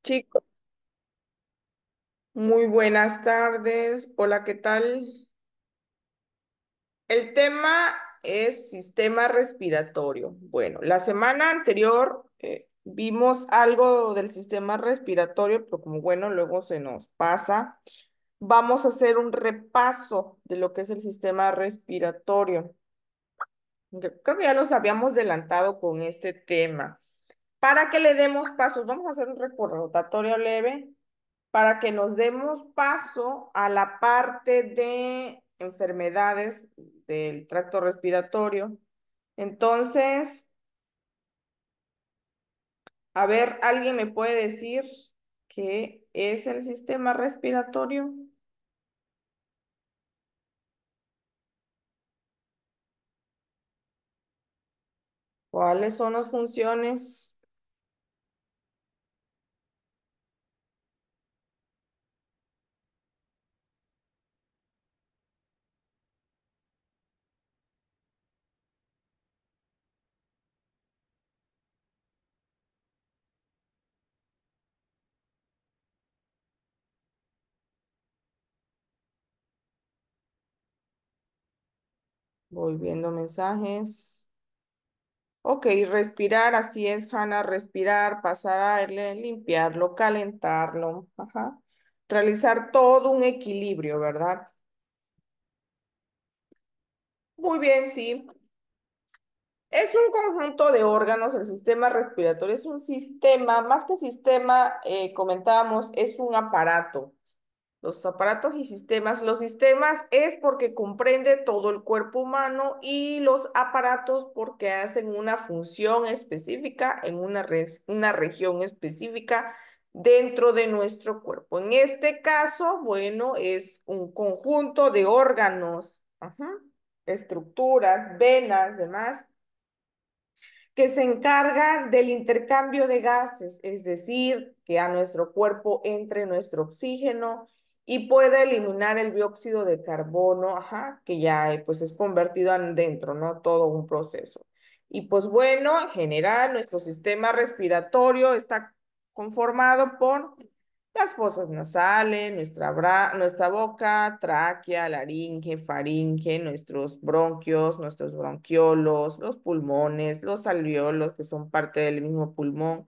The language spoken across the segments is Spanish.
Chicos, muy buenas tardes. Hola, ¿qué tal? El tema es sistema respiratorio. Bueno, la semana anterior vimos algo del sistema respiratorio, pero como bueno, luego se nos pasa. Vamos a hacer un repaso de lo que es el sistema respiratorio. Creo que ya nos habíamos adelantado con este tema. Para que le demos pasos, vamos a hacer un recordatorio leve para que nos demos paso a la parte de enfermedades del tracto respiratorio. Entonces, a ver, ¿alguien me puede decir qué es el sistema respiratorio? ¿Cuáles son las funciones? Voy viendo mensajes. Ok, respirar, así es, Hanna, respirar, pasar aire, limpiarlo, calentarlo, ajá. Realizar todo un equilibrio, ¿verdad? Muy bien, sí. Es un conjunto de órganos, el sistema respiratorio es un sistema, más que sistema, comentábamos, es un aparato. Los aparatos y sistemas, los sistemas es porque comprende todo el cuerpo humano y los aparatos porque hacen una función específica en una región específica dentro de nuestro cuerpo. En este caso, bueno, es un conjunto de órganos, ajá, estructuras, venas, demás que se encarga del intercambio de gases, es decir, que a nuestro cuerpo entre nuestro oxígeno y pueda eliminar el dióxido de carbono, ajá, que ya pues es convertido dentro, ¿no? Todo un proceso. Y pues bueno, en general, nuestro sistema respiratorio está conformado por las fosas nasales, nuestra boca, tráquea, laringe, faringe, nuestros bronquios, nuestros bronquiolos, los pulmones, los alveolos, que son parte del mismo pulmón,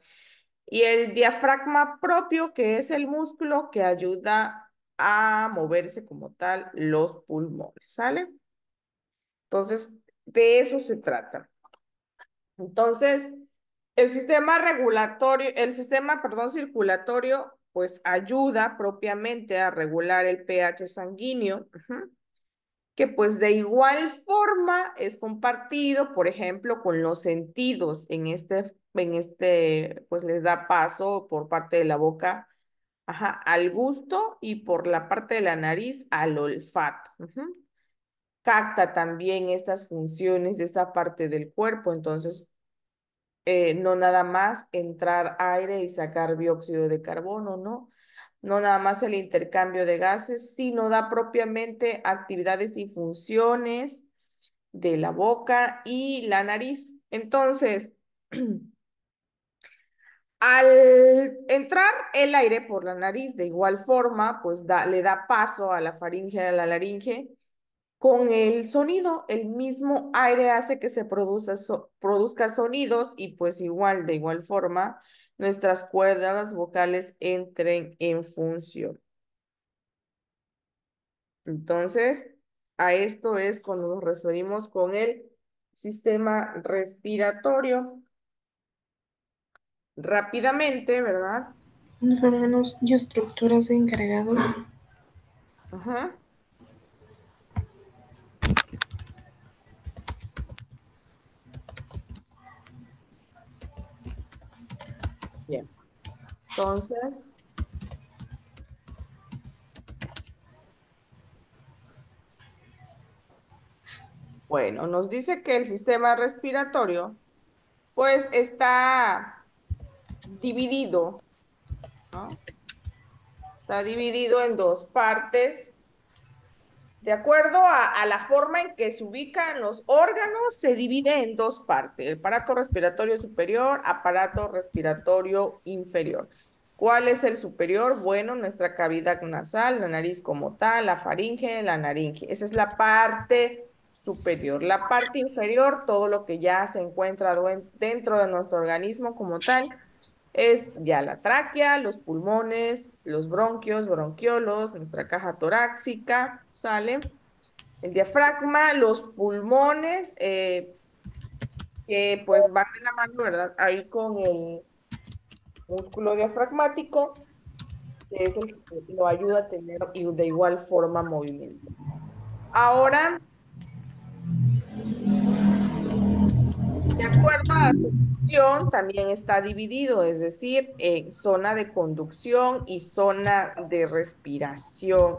y el diafragma propio, que es el músculo que ayuda a moverse como tal los pulmones, ¿sale? Entonces, de eso se trata. Entonces, el sistema, perdón, circulatorio, pues ayuda propiamente a regular el pH sanguíneo, ujú, que pues de igual forma es compartido, por ejemplo, con los sentidos. Pues les da paso por parte de la boca, ajá, al gusto y por la parte de la nariz al olfato. Ujú. Capta también estas funciones de esa parte del cuerpo, entonces no nada más entrar aire y sacar dióxido de carbono, ¿no? No nada más el intercambio de gases, sino da propiamente actividades y funciones de la boca y la nariz. Entonces, al entrar el aire por la nariz, de igual forma, pues le da paso a la faringe, a la laringe, con el sonido, el mismo aire hace que se produzca sonidos y pues igual, de igual forma, nuestras cuerdas vocales entren en función. Entonces, a esto es cuando nos referimos con el sistema respiratorio. Rápidamente, ¿verdad? Los órganos y estructuras encargados. Ajá. Bien. Entonces, bueno, nos dice que el sistema respiratorio, pues, está dividido, ¿no? Está dividido en dos partes. De acuerdo a la forma en que se ubican los órganos, se divide en dos partes. El aparato respiratorio superior, aparato respiratorio inferior. ¿Cuál es el superior? Bueno, nuestra cavidad nasal, la nariz como tal, la faringe, la laringe. Esa es la parte superior. La parte inferior, todo lo que ya se encuentra dentro de nuestro organismo como tal, es ya la tráquea, los pulmones, los bronquios, bronquiolos, nuestra caja torácica, ¿sale? El diafragma, los pulmones, que pues van de la mano, ¿verdad? Ahí con el músculo diafragmático, que es el que lo ayuda a tener y de igual forma movimiento. Ahora, de acuerdo a su función, también está dividido, es decir, en zona de conducción y zona de respiración.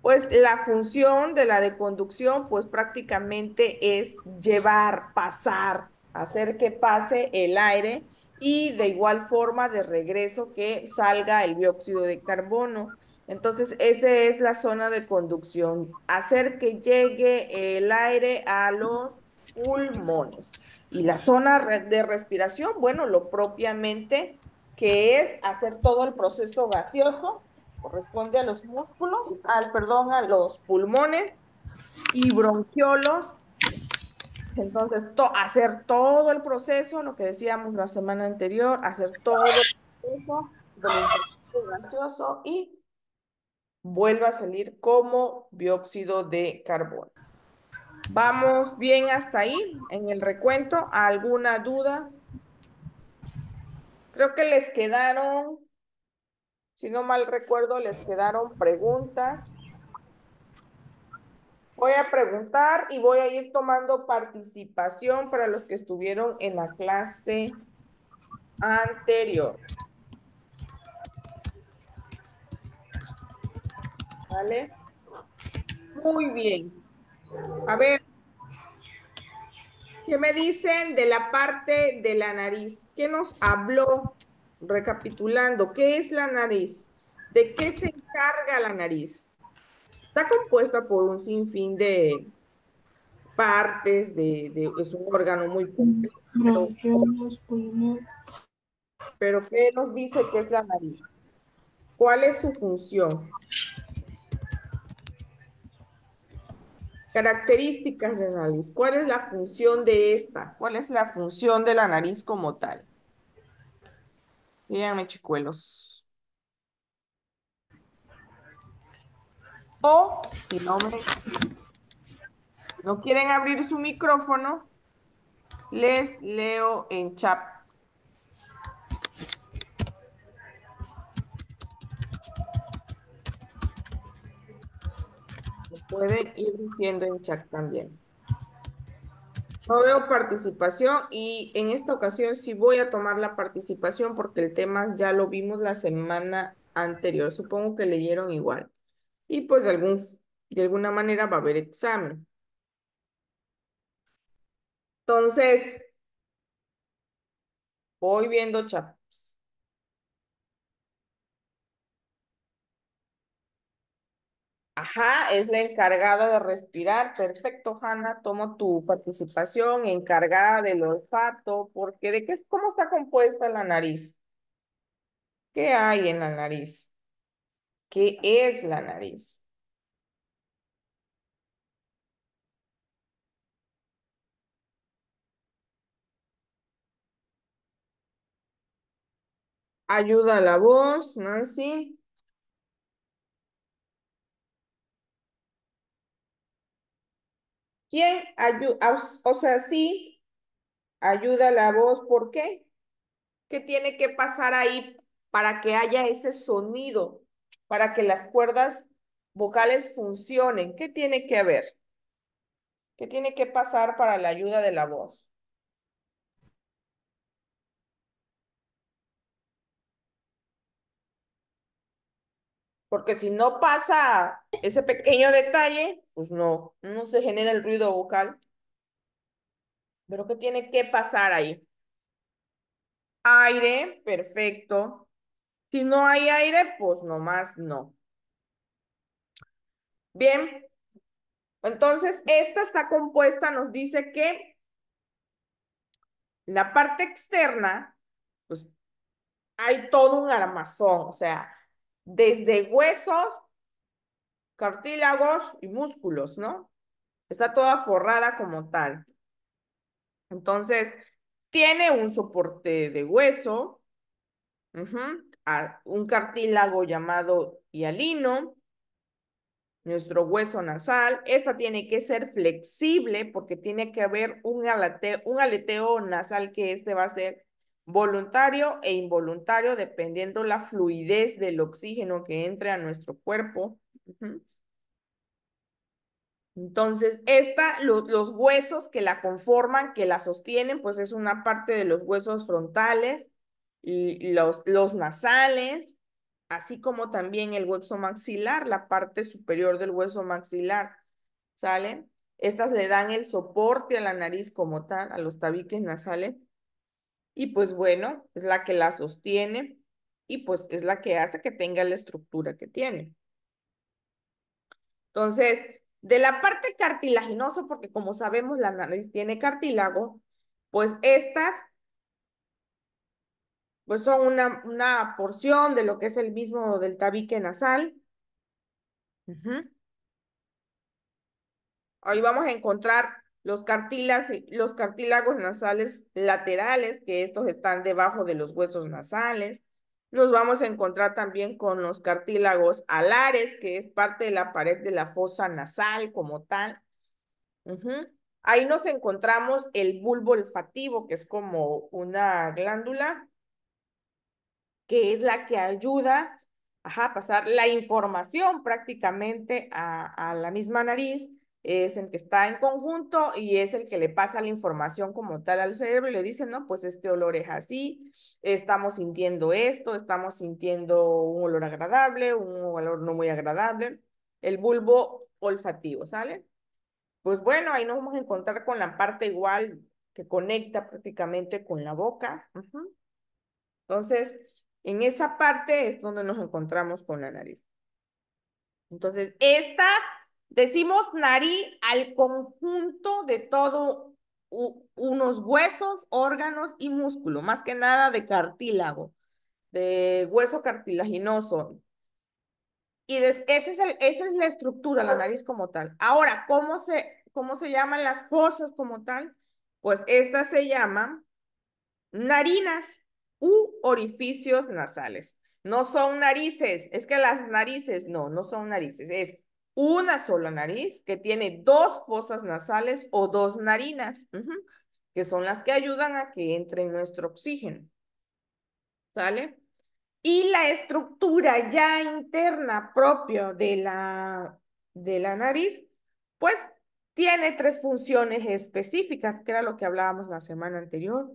Pues la función de la deconducción, pues prácticamente es llevar, pasar, hacer que pase el aire y de igual forma de regreso que salga el dióxido de carbono. Entonces, esa es la zona de conducción, hacer que llegue el aire a los pulmones. Y la zona de respiración, bueno, lo propiamente que es hacer todo el proceso gaseoso corresponde a los músculos, perdón, a los pulmones y bronquiolos. Entonces, hacer todo el proceso, lo que decíamos la semana anterior, hacer todo el proceso del intercambio gaseoso y vuelve a salir como dióxido de carbono. ¿Vamos bien hasta ahí en el recuento? ¿Alguna duda? Creo que les quedaron, si no mal recuerdo, les quedaron preguntas. Voy a preguntar y voy a ir tomando participación para los que estuvieron en la clase anterior. ¿Vale? Muy bien. A ver, ¿qué me dicen de la parte de la nariz? ¿Qué nos habló? Recapitulando, ¿qué es la nariz? ¿De qué se encarga la nariz? Está compuesta por un sinfín de partes, es un órgano muy complejo, Bronquiolos, pulmón, pero ¿qué nos dice que es la nariz? ¿Cuál es su función? Características de nariz. ¿Cuál es la función de esta? ¿Cuál es la función de la nariz como tal? Díganme, chicuelos. O si no quieren abrir su micrófono, les leo en chat. Lo pueden ir diciendo en chat también. No veo participación y en esta ocasión sí voy a tomar la participación porque el tema ya lo vimos la semana anterior. Supongo que leyeron igual. Y pues de alguna manera va a haber examen. Entonces, voy viendo chat. Ajá, es la encargada de respirar. Perfecto, Hanna. Tomo tu participación, encargada del olfato, porque ¿cómo está compuesta la nariz? ¿Qué hay en la nariz? ¿Qué es la nariz? Ayuda a la voz, Nancy. ¿Quién ayuda? O sea, sí, ayuda a la voz. ¿Por qué? ¿Qué tiene que pasar ahí para que haya ese sonido, para que las cuerdas vocales funcionen? ¿Qué tiene que haber? ¿Qué tiene que pasar para la ayuda de la voz? Porque si no pasa ese pequeño detalle, pues no se genera el ruido vocal. Pero ¿qué tiene que pasar ahí? Aire, perfecto. Si no hay aire, pues nomás no. Bien, entonces esta está compuesta, nos dice que la parte externa, pues hay todo un armazón, o sea, desde huesos, cartílagos y músculos, ¿no? Está toda forrada como tal. Entonces, tiene un soporte de hueso, ujú, un cartílago llamado hialino, nuestro hueso nasal. Esta tiene que ser flexible porque tiene que haber un aleteo nasal que este va a ser voluntario e involuntario dependiendo la fluidez del oxígeno que entre a nuestro cuerpo. Ujú. Entonces, los huesos que la conforman, que la sostienen, pues es una parte de los huesos frontales y los nasales, así como también el hueso maxilar, la parte superior del hueso maxilar, ¿sale? Estas le dan el soporte a la nariz como tal, a los tabiques nasales, y pues bueno, es la que la sostiene y pues es la que hace que tenga la estructura que tiene. Entonces, de la parte cartilaginosa, porque como sabemos la nariz tiene cartílago, pues estas pues son una porción de lo que es el mismo del tabique nasal. Ujú. Ahí vamos a encontrar los cartílagos nasales laterales, que estos están debajo de los huesos nasales. Nos vamos a encontrar también con los cartílagos alares, que es parte de la pared de la fosa nasal como tal. Ujú. Ahí nos encontramos el bulbo olfativo, que es como una glándula que es la que ayuda a pasar la información prácticamente a la misma nariz, es el que está en conjunto y es el que le pasa la información como tal al cerebro y le dice, no, pues este olor es así, estamos sintiendo esto, estamos sintiendo un olor agradable, un olor no muy agradable, el bulbo olfativo, ¿sale? Pues bueno, ahí nos vamos a encontrar con la parte igual que conecta prácticamente con la boca. Ujú. Entonces, en esa parte es donde nos encontramos con la nariz. Entonces, decimos nariz al conjunto de todo unos huesos, órganos y músculo, más que nada de cartílago, de hueso cartilaginoso. Y esa es la estructura, la nariz como tal. Ahora, cómo se llaman las fosas como tal? Pues estas se llaman narinas u orificios nasales. No son narices, es que las narices, no son narices, es una sola nariz que tiene dos fosas nasales o dos narinas, que son las que ayudan a que entre nuestro oxígeno, ¿sale? Y la estructura ya interna propia de la nariz, pues tiene tres funciones específicas, que era lo que hablábamos la semana anterior.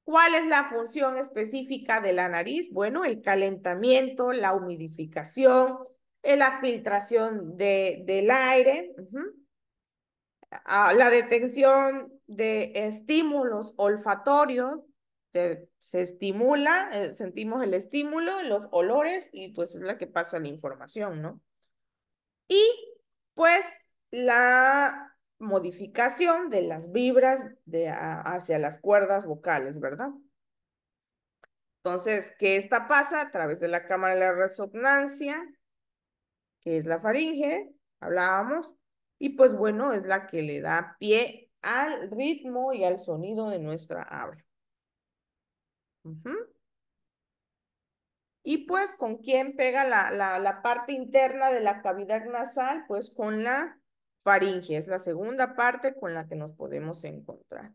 ¿Cuál es la función específica de la nariz? Bueno, el calentamiento, la humidificación, la filtración del aire, la detención de estímulos olfatorios, se estimula, sentimos el estímulo, los olores y pues es la que pasa la información, ¿no? Y pues la modificación de las vibras hacia las cuerdas vocales, ¿verdad? Entonces, ¿qué esta pasa? A través de la cámara de la resonancia, que es la faringe, hablábamos, y pues bueno, es la que le da pie al ritmo y al sonido de nuestra habla. Ujú. Y pues, ¿con quién pega la parte interna de la cavidad nasal? Pues con la faringe, es la segunda parte con la que nos podemos encontrar.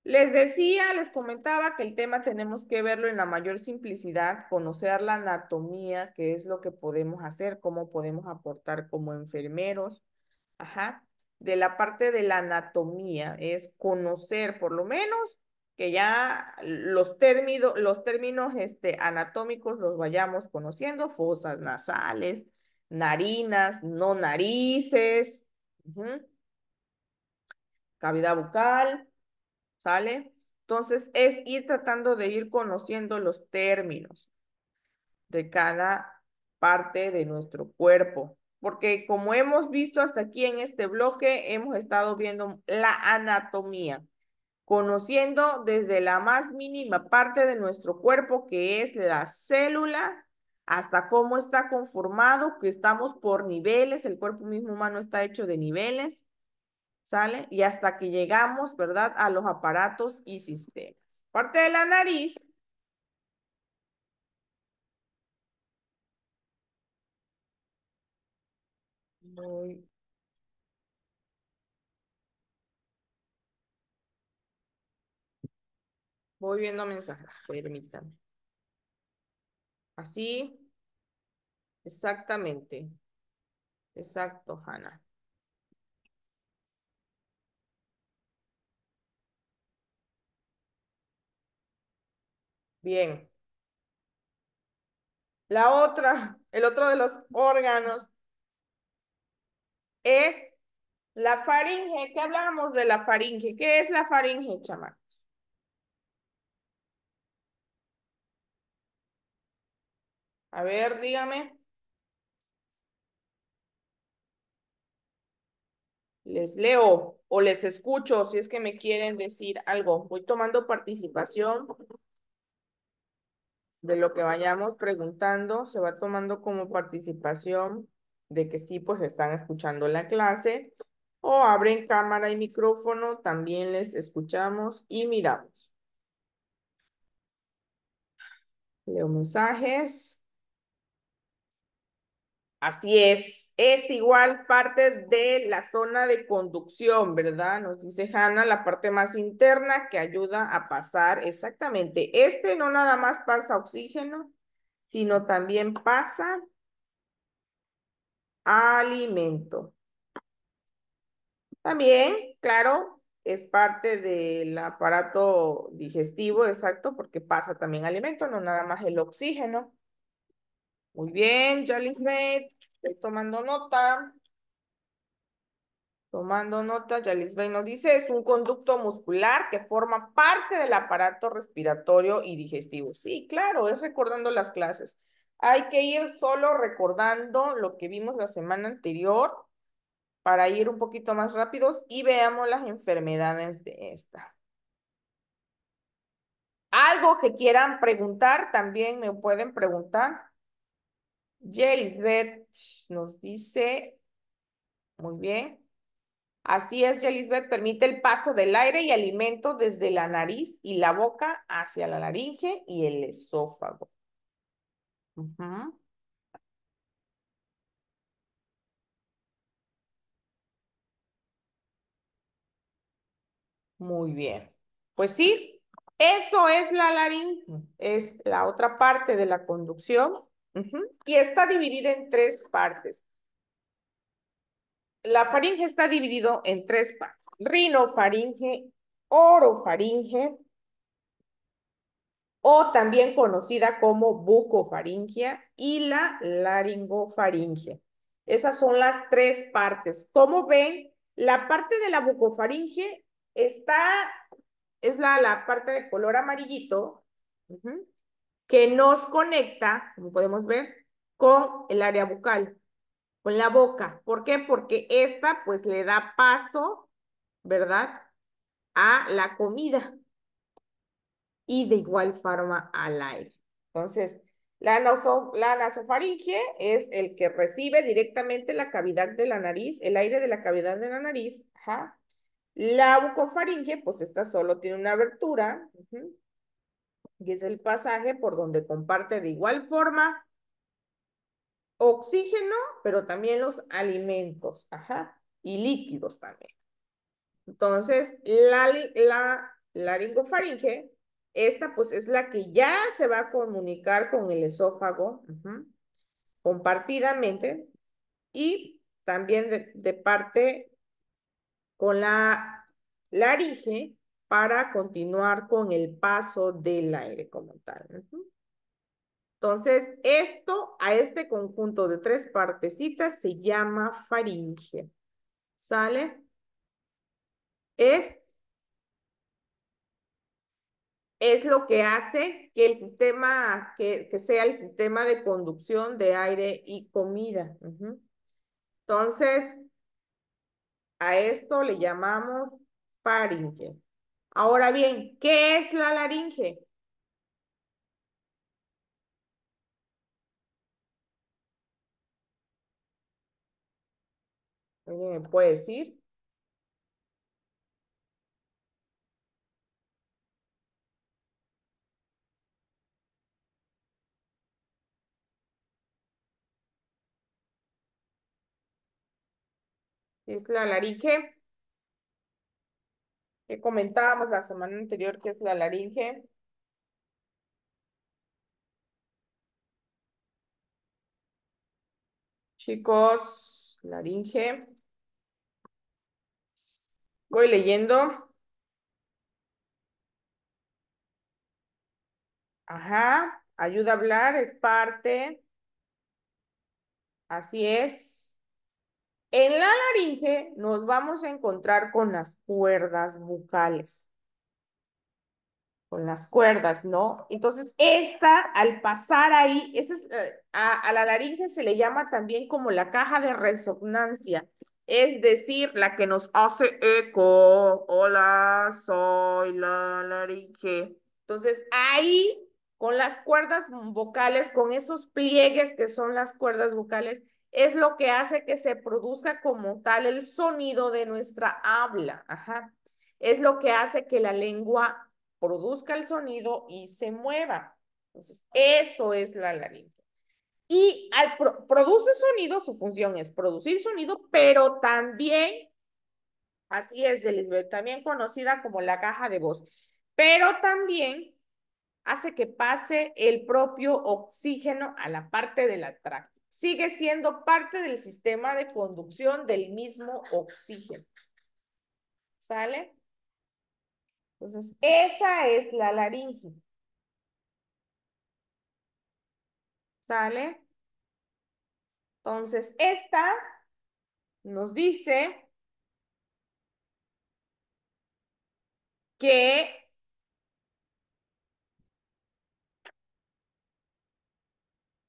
Les decía, les comentaba que el tema tenemos que verlo en la mayor simplicidad, conocer la anatomía, qué es lo que podemos hacer, cómo podemos aportar como enfermeros. Ajá. De la parte de la anatomía es conocer por lo menos que ya los términos anatómicos los vayamos conociendo, fosas nasales, narinas, no narices, ujú, cavidad bucal, ¿sale? Entonces es ir tratando de ir conociendo los términos de cada parte de nuestro cuerpo. Porque como hemos visto hasta aquí en este bloque, hemos estado viendo la anatomía. conociendo desde la más mínima parte de nuestro cuerpo, que es la célula, hasta cómo está conformado, que estamos por niveles, el cuerpo mismo humano está hecho de niveles, ¿sale? Y hasta que llegamos, ¿verdad?, a los aparatos y sistemas. Parte de la nariz. Voy, voy viendo mensajes, permítanme. Así, exactamente. Exacto, Hanna. Bien. La otra, el otro de los órganos es la faringe. ¿Qué hablábamos de la faringe? ¿Qué es la faringe, chamacos? A ver, dígame. Les leo o les escucho si es que me quieren decir algo. Voy tomando participación de lo que vayamos preguntando. Se va tomando como participación de que sí, pues están escuchando la clase. O abren cámara y micrófono, también les escuchamos y miramos. Leo mensajes. Así es igual parte de la zona de conducción, ¿verdad? Nos dice Hanna, la parte más interna que ayuda a pasar exactamente. Este no nada más pasa oxígeno, sino también pasa alimento. También, claro, es parte del aparato digestivo, exacto, porque pasa también alimento, no nada más el oxígeno. Muy bien, ya Lisbeth, estoy tomando nota. Tomando nota, Yalisbey nos dice, es un conducto muscular que forma parte del aparato respiratorio y digestivo. Sí, claro, es recordando las clases. Hay que ir solo recordando lo que vimos la semana anterior para ir un poquito más rápidos y veamos las enfermedades de esta. Algo que quieran preguntar, también me pueden preguntar. Yelisbeth nos dice, muy bien. Así es, Yelisbeth, permite el paso del aire y alimento desde la nariz y la boca hacia la laringe y el esófago. Ujú. Muy bien. Pues sí, eso es la laringe, es la otra parte de la conducción. Ujú. Y está dividida en tres partes. La faringe está dividido en tres partes. Rinofaringe, orofaringe o también conocida como bucofaringia y la laringofaringe. Esas son las tres partes. Como ven, la parte de la bucofaringe está, es la parte de color amarillito, que nos conecta, como podemos ver, con el área bucal, con la boca. ¿Por qué? Porque esta pues le da paso, ¿verdad?, a la comida y de igual forma al aire. Entonces, la nasofaringe es el que recibe directamente la cavidad de la nariz, el aire de la cavidad de la nariz. Ajá. La bucofaringe, pues esta solo tiene una abertura, y es el pasaje por donde comparte de igual forma oxígeno, pero también los alimentos, ajá, y líquidos también. Entonces, la laringofaringe, esta pues es la que ya se va a comunicar con el esófago, compartidamente, y también de parte con la laringe para continuar con el paso del aire como tal. Entonces, a este conjunto de tres partecitas se llama faringe. ¿Sale? Es es lo que hace que el sistema, que sea el sistema de conducción de aire y comida. Entonces, a esto le llamamos faringe. Ahora bien, ¿qué es la laringe? ¿Alguien me puede decir? ¿Qué es la laringe? ¿Qué comentábamos la semana anterior? ¿Qué es la laringe? Chicos, laringe. Voy leyendo. Ajá, ayuda a hablar, es parte. Así es. En la laringe nos vamos a encontrar con las cuerdas bucales. Con las cuerdas, ¿no? Entonces, esta, al pasar ahí, esa es, a la laringe se le llama también como la caja de resonancia, es decir, la que nos hace eco. Hola, soy la laringe. Entonces, ahí, con las cuerdas vocales, con esos pliegues que son las cuerdas vocales, es lo que hace que se produzca como tal el sonido de nuestra habla. Ajá. Es lo que hace que la lengua produzca el sonido y se mueva. Entonces, eso es la laringe. Y al produce sonido, su función es producir sonido, pero también, así es, Elizabeth, también conocida como la caja de voz, pero también hace que pase el propio oxígeno a la parte de la tráquea. Sigue siendo parte del sistema de conducción del mismo oxígeno. ¿Sale? Entonces, esa es la laringe. ¿Sale? Entonces, esta nos dice que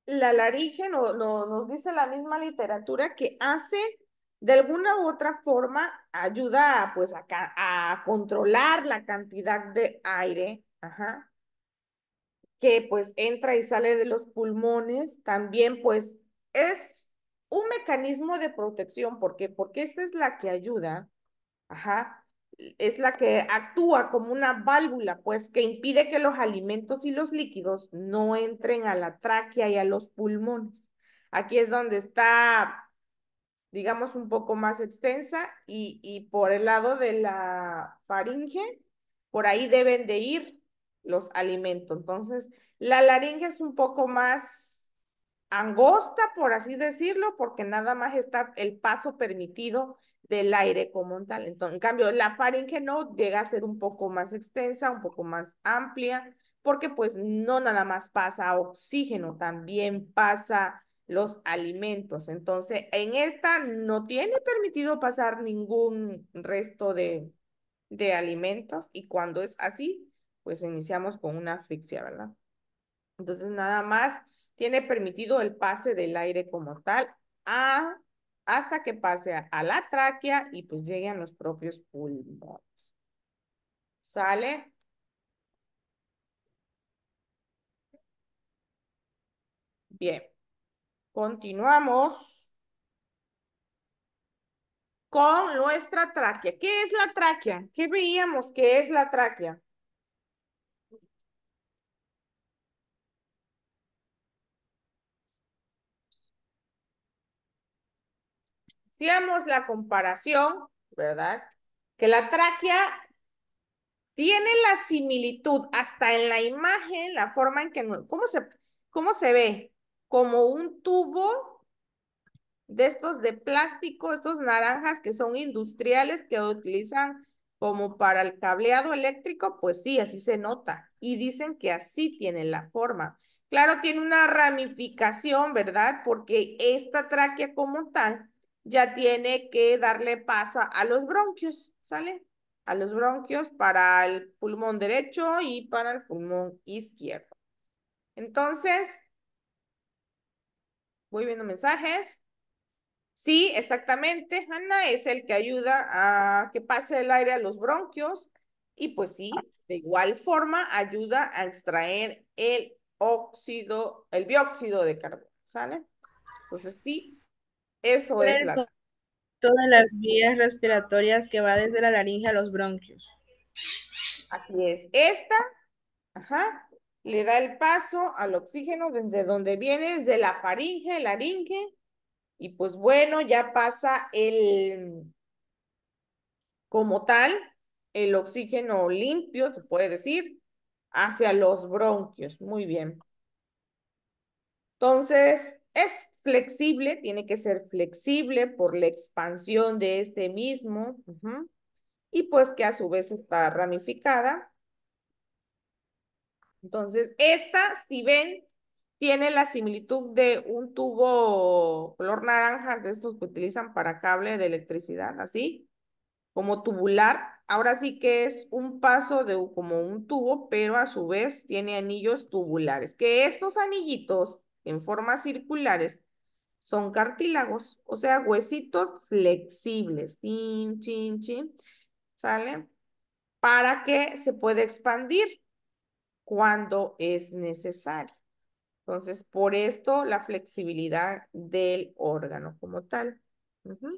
la laringe nos dice la misma literatura que hace de alguna u otra forma ayuda pues a controlar la cantidad de aire, ajá, que pues entra y sale de los pulmones. También pues es un mecanismo de protección. ¿Por qué? Porque esta es la que ayuda. Ajá. Es la que actúa como una válvula, pues que impide que los alimentos y los líquidos no entren a la tráquea y a los pulmones. Aquí es donde está, digamos, un poco más extensa y por el lado de la faringe, por ahí deben de ir los alimentos. Entonces, la laringe es un poco más angosta, por así decirlo, porque nada más está el paso permitido del aire como tal. Entonces, en cambio, la faringe no llega a ser un poco más extensa, un poco más amplia, porque pues no nada más pasa oxígeno, también pasa los alimentos. Entonces, en esta no tiene permitido pasar ningún resto de alimentos y cuando es así, pues iniciamos con una asfixia, ¿verdad? Entonces, nada más tiene permitido el pase del aire como tal a, hasta que pase a la tráquea y pues llegue a los propios pulmones. ¿Sale? Bien. Continuamos con nuestra tráquea. ¿Qué es la tráquea? ¿Qué veíamos que es la tráquea? Hacíamos la comparación, ¿verdad? Que la tráquea tiene la similitud hasta en la imagen, la forma en que, cómo se ve? Como un tubo de estos de plástico, estos naranjas que son industriales que utilizan como para el cableado eléctrico, pues sí, así se nota. Y dicen que así tiene la forma. Claro, tiene una ramificación, ¿verdad? Porque esta tráquea como tal ya tiene que darle paso a los bronquios, ¿sale? A los bronquios para el pulmón derecho y para el pulmón izquierdo. Entonces, voy viendo mensajes. Sí, exactamente, Hanna, es el que ayuda a que pase el aire a los bronquios Y pues sí, de igual forma ayuda a extraer el óxido, el dióxido de carbono, ¿sale? Entonces sí, eso es El la... conducto de las vías respiratorias que va desde la laringe a los bronquios. Así es. Esta, ajá, le da el paso al oxígeno desde donde viene, desde la faringe, laringe, y pues bueno, ya pasa como tal, el oxígeno limpio, se puede decir, hacia los bronquios. Muy bien. Entonces, es flexible, tiene que ser flexible por la expansión de este mismo, y pues que a su vez está ramificada. Entonces, esta, si ven, tiene la similitud de un tubo color naranja, de estos que utilizan para cable de electricidad, así, como tubular. Ahora sí que es un paso de como un tubo, pero a su vez tiene anillos tubulares, que estos anillitos en formas circulares son cartílagos, o sea, huesitos flexibles, chin, chin, chin, ¿sale? Para que se pueda expandir cuando es necesario. Entonces, por esto la flexibilidad del órgano como tal. Ujú.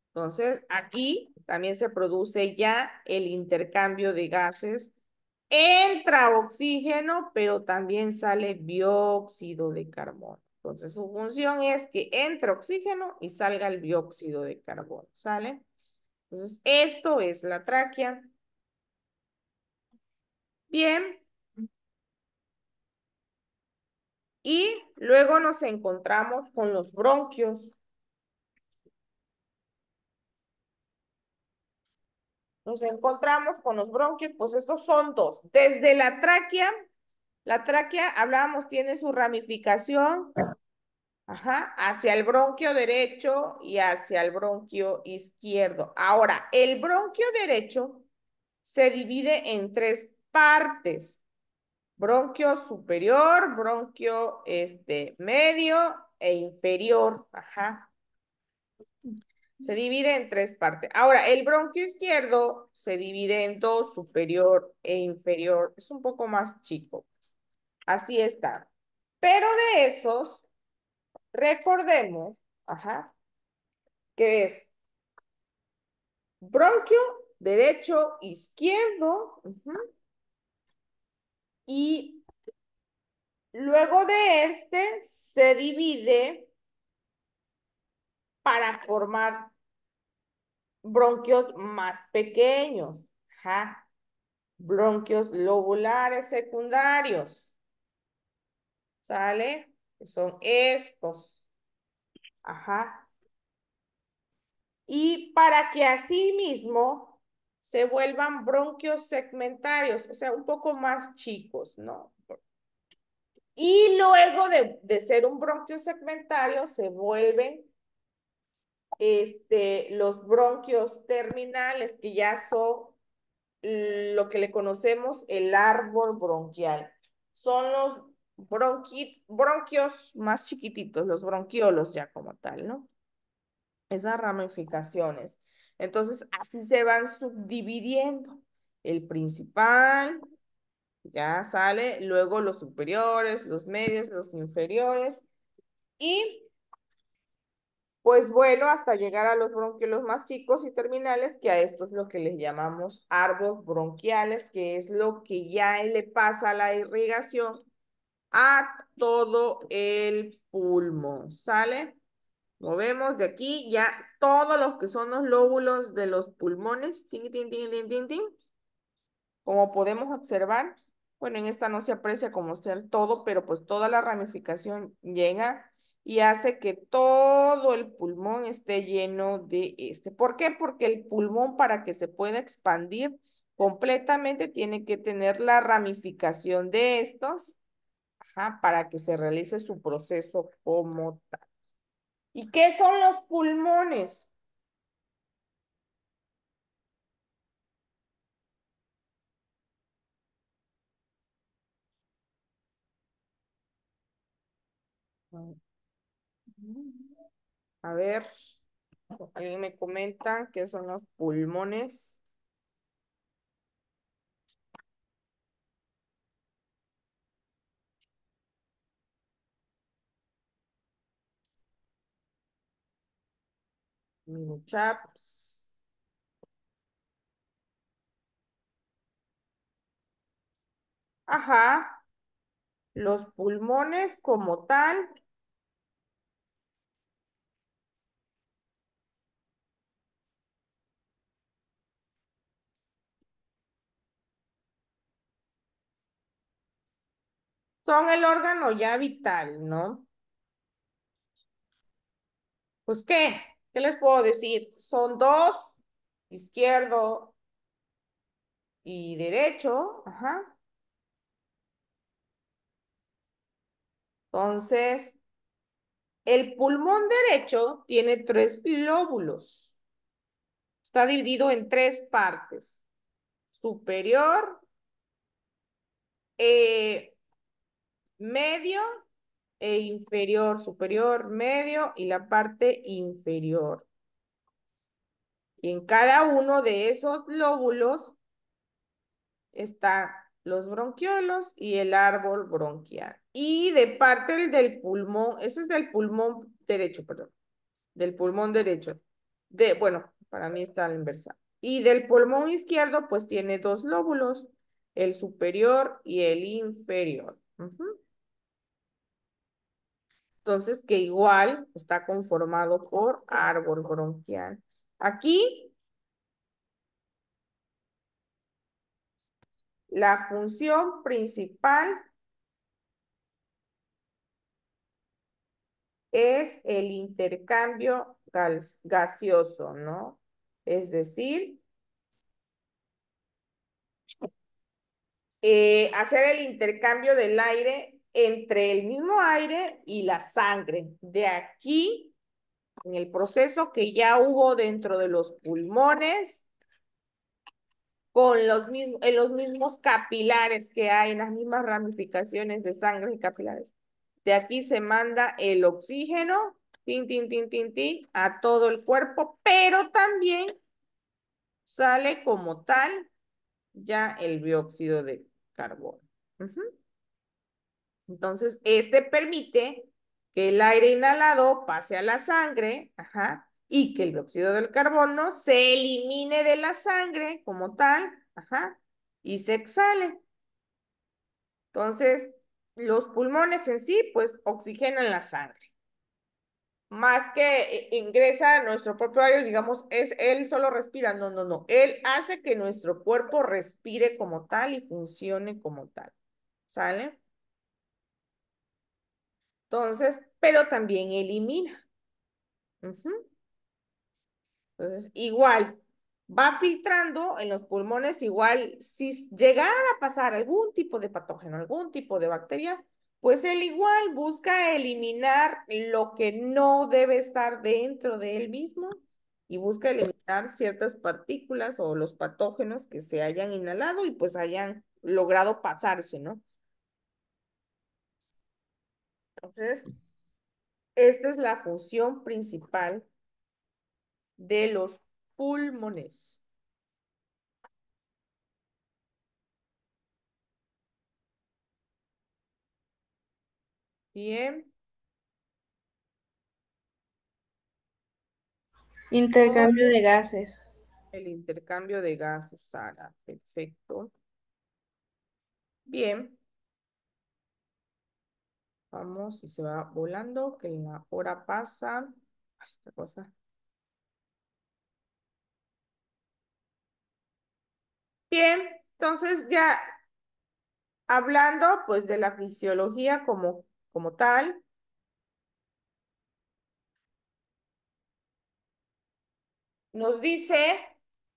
Entonces, aquí también se produce ya el intercambio de gases. Entra oxígeno, pero también sale dióxido de carbono. Entonces, su función es que entre oxígeno y salga el dióxido de carbono, ¿sale? Entonces, esto es la tráquea. Bien, y luego nos encontramos con los bronquios. Nos encontramos con los bronquios, pues estos son dos. Desde la tráquea, hablábamos, tiene su ramificación, ajá, hacia el bronquio derecho y hacia el bronquio izquierdo. Ahora, el bronquio derecho se divide en tres partes. Bronquio superior, bronquio medio e inferior. Ajá. Se divide en tres partes. Ahora, el bronquio izquierdo se divide en dos, superior e inferior. Es un poco más chico, pues. Así está. Pero de esos, recordemos, ajá, que es bronquio derecho, izquierdo, y luego de este se divide para formar bronquios más pequeños, ajá, bronquios lobulares secundarios. ¿Sale? Que son estos. Ajá. Y para que así mismo se vuelvan bronquios segmentarios, o sea, un poco más chicos, ¿no? Y luego de ser un bronquio segmentario, se vuelven los bronquios terminales, que ya son lo que le conocemos el árbol bronquial. Son los bronquios más chiquititos, los bronquiolos ya como tal, ¿no? Esas ramificaciones. Entonces, así se van subdividiendo. El principal ya sale, luego los superiores, los medios, los inferiores y pues bueno, hasta llegar a los bronquiolos más chicos y terminales, que a esto es lo que les llamamos árboles bronquiales, que es lo que ya le pasa la irrigación a todo el pulmón, ¿sale? Movemos de aquí ya todos los que son los lóbulos de los pulmones, tin, tin, tin, tin, tin, tin. Como podemos observar, bueno, en esta no se aprecia como sea el todo, pero pues toda la ramificación llega y hace que todo el pulmón esté lleno de este. ¿Por qué? Porque el pulmón para que se pueda expandir completamente tiene que tener la ramificación de estos, ajá, para que se realice su proceso como tal. ¿Y qué son los pulmones? A ver, alguien me comenta qué son los pulmones. Minuchaps. Ajá. Los pulmones como tal son el órgano ya vital, ¿no? Pues, ¿qué? ¿Qué les puedo decir? Son dos, izquierdo y derecho. Ajá. Entonces, el pulmón derecho tiene tres lóbulos. Está dividido en tres partes. Superior, eh, medio e inferior. Superior, medio y la parte inferior. Y en cada uno de esos lóbulos están los bronquiolos y el árbol bronquial. Y de parte del pulmón, ese es del pulmón derecho, perdón, del pulmón derecho. Bueno, para mí está a la inversa. Y del pulmón izquierdo, pues tiene dos lóbulos, el superior y el inferior. Entonces, que igual está conformado por árbol bronquial. Aquí, la función principal es el intercambio gaseoso, ¿no? Es decir, hacer el intercambio del aire entre el mismo aire y la sangre. De aquí, en el proceso que ya hubo dentro de los pulmones, con en los mismos capilares que hay, en las mismas ramificaciones de sangre y capilares. De aquí se manda el oxígeno, tin, tin, tin, tin, tin, a todo el cuerpo, pero también sale como tal ya el dióxido de carbono. Ujú. Entonces, este permite que el aire inhalado pase a la sangre, ajá, y que el dióxido del carbono se elimine de la sangre como tal, ajá, y se exhale. Entonces, los pulmones en sí, pues, oxigenan la sangre. Más que ingresa a nuestro propio aire, digamos, es él solo respira. No, no, no. Él hace que nuestro cuerpo respire como tal y funcione como tal. ¿Sale? Entonces, pero también elimina. Ujú. Entonces, igual, va filtrando en los pulmones, igual, si llegara a pasar algún tipo de patógeno, algún tipo de bacteria, pues él igual busca eliminar lo que no debe estar dentro de él mismo y busca eliminar ciertas partículas o los patógenos que se hayan inhalado y pues hayan logrado pasarse, ¿no? Entonces, esta es la función principal de los pulmones. Bien. ¿Cómo? Intercambio de gases. El intercambio de gases, Sara. Perfecto. Bien. Vamos y se va volando, que la hora pasa. Ay, esta cosa. Bien. Entonces ya hablando pues de la fisiología como tal, nos dice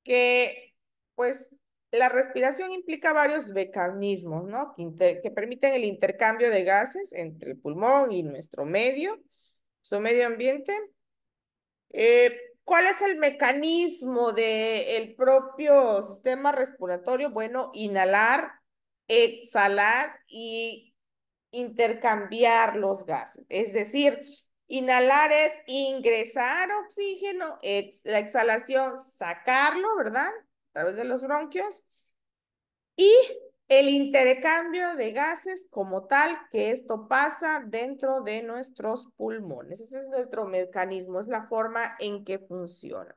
que pues la respiración implica varios mecanismos, ¿no? Que permiten el intercambio de gases entre el pulmón y nuestro medio ambiente. ¿Cuál es el mecanismo del propio sistema respiratorio? Bueno, inhalar, exhalar y intercambiar los gases. Es decir, inhalar es ingresar oxígeno, la exhalación, sacarlo, ¿verdad? A través de los bronquios. Y el intercambio de gases como tal, que esto pasa dentro de nuestros pulmones. Ese es nuestro mecanismo, es la forma en que funciona.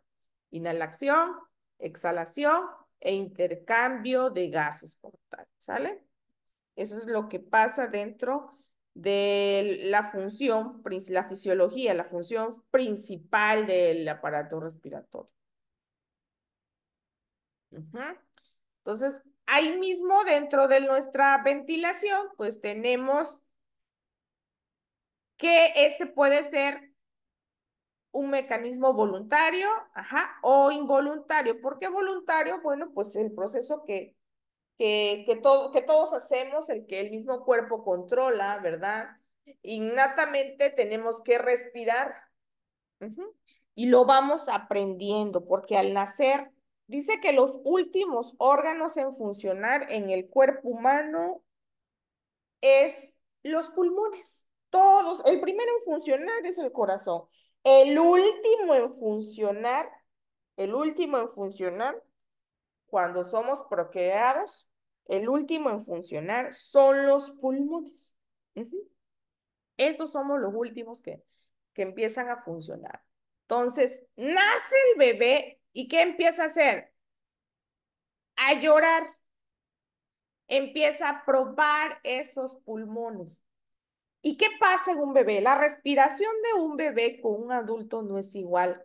Inhalación, exhalación e intercambio de gases como tal, ¿sale? Eso es lo que pasa dentro de la función, la fisiología, la función principal del aparato respiratorio. Ujú. Entonces, ahí mismo dentro de nuestra ventilación, pues tenemos que este puede ser un mecanismo voluntario, ajá, o involuntario. ¿Por qué voluntario? Bueno, pues el proceso que todos hacemos, el que el mismo cuerpo controla, ¿verdad? Innatamente tenemos que respirar. Ujú. Y lo vamos aprendiendo, porque al nacer, dice que los últimos órganos en funcionar en el cuerpo humano es los pulmones. Todos, el primero en funcionar es el corazón. El último en funcionar, el último en funcionar, cuando somos procreados, el último en funcionar son los pulmones. Ujú. Estos somos los últimos que empiezan a funcionar. Entonces, nace el bebé y ¿qué empieza a hacer? A llorar. Empieza a probar esos pulmones. ¿Y qué pasa en un bebé? La respiración de un bebé con un adulto no es igual.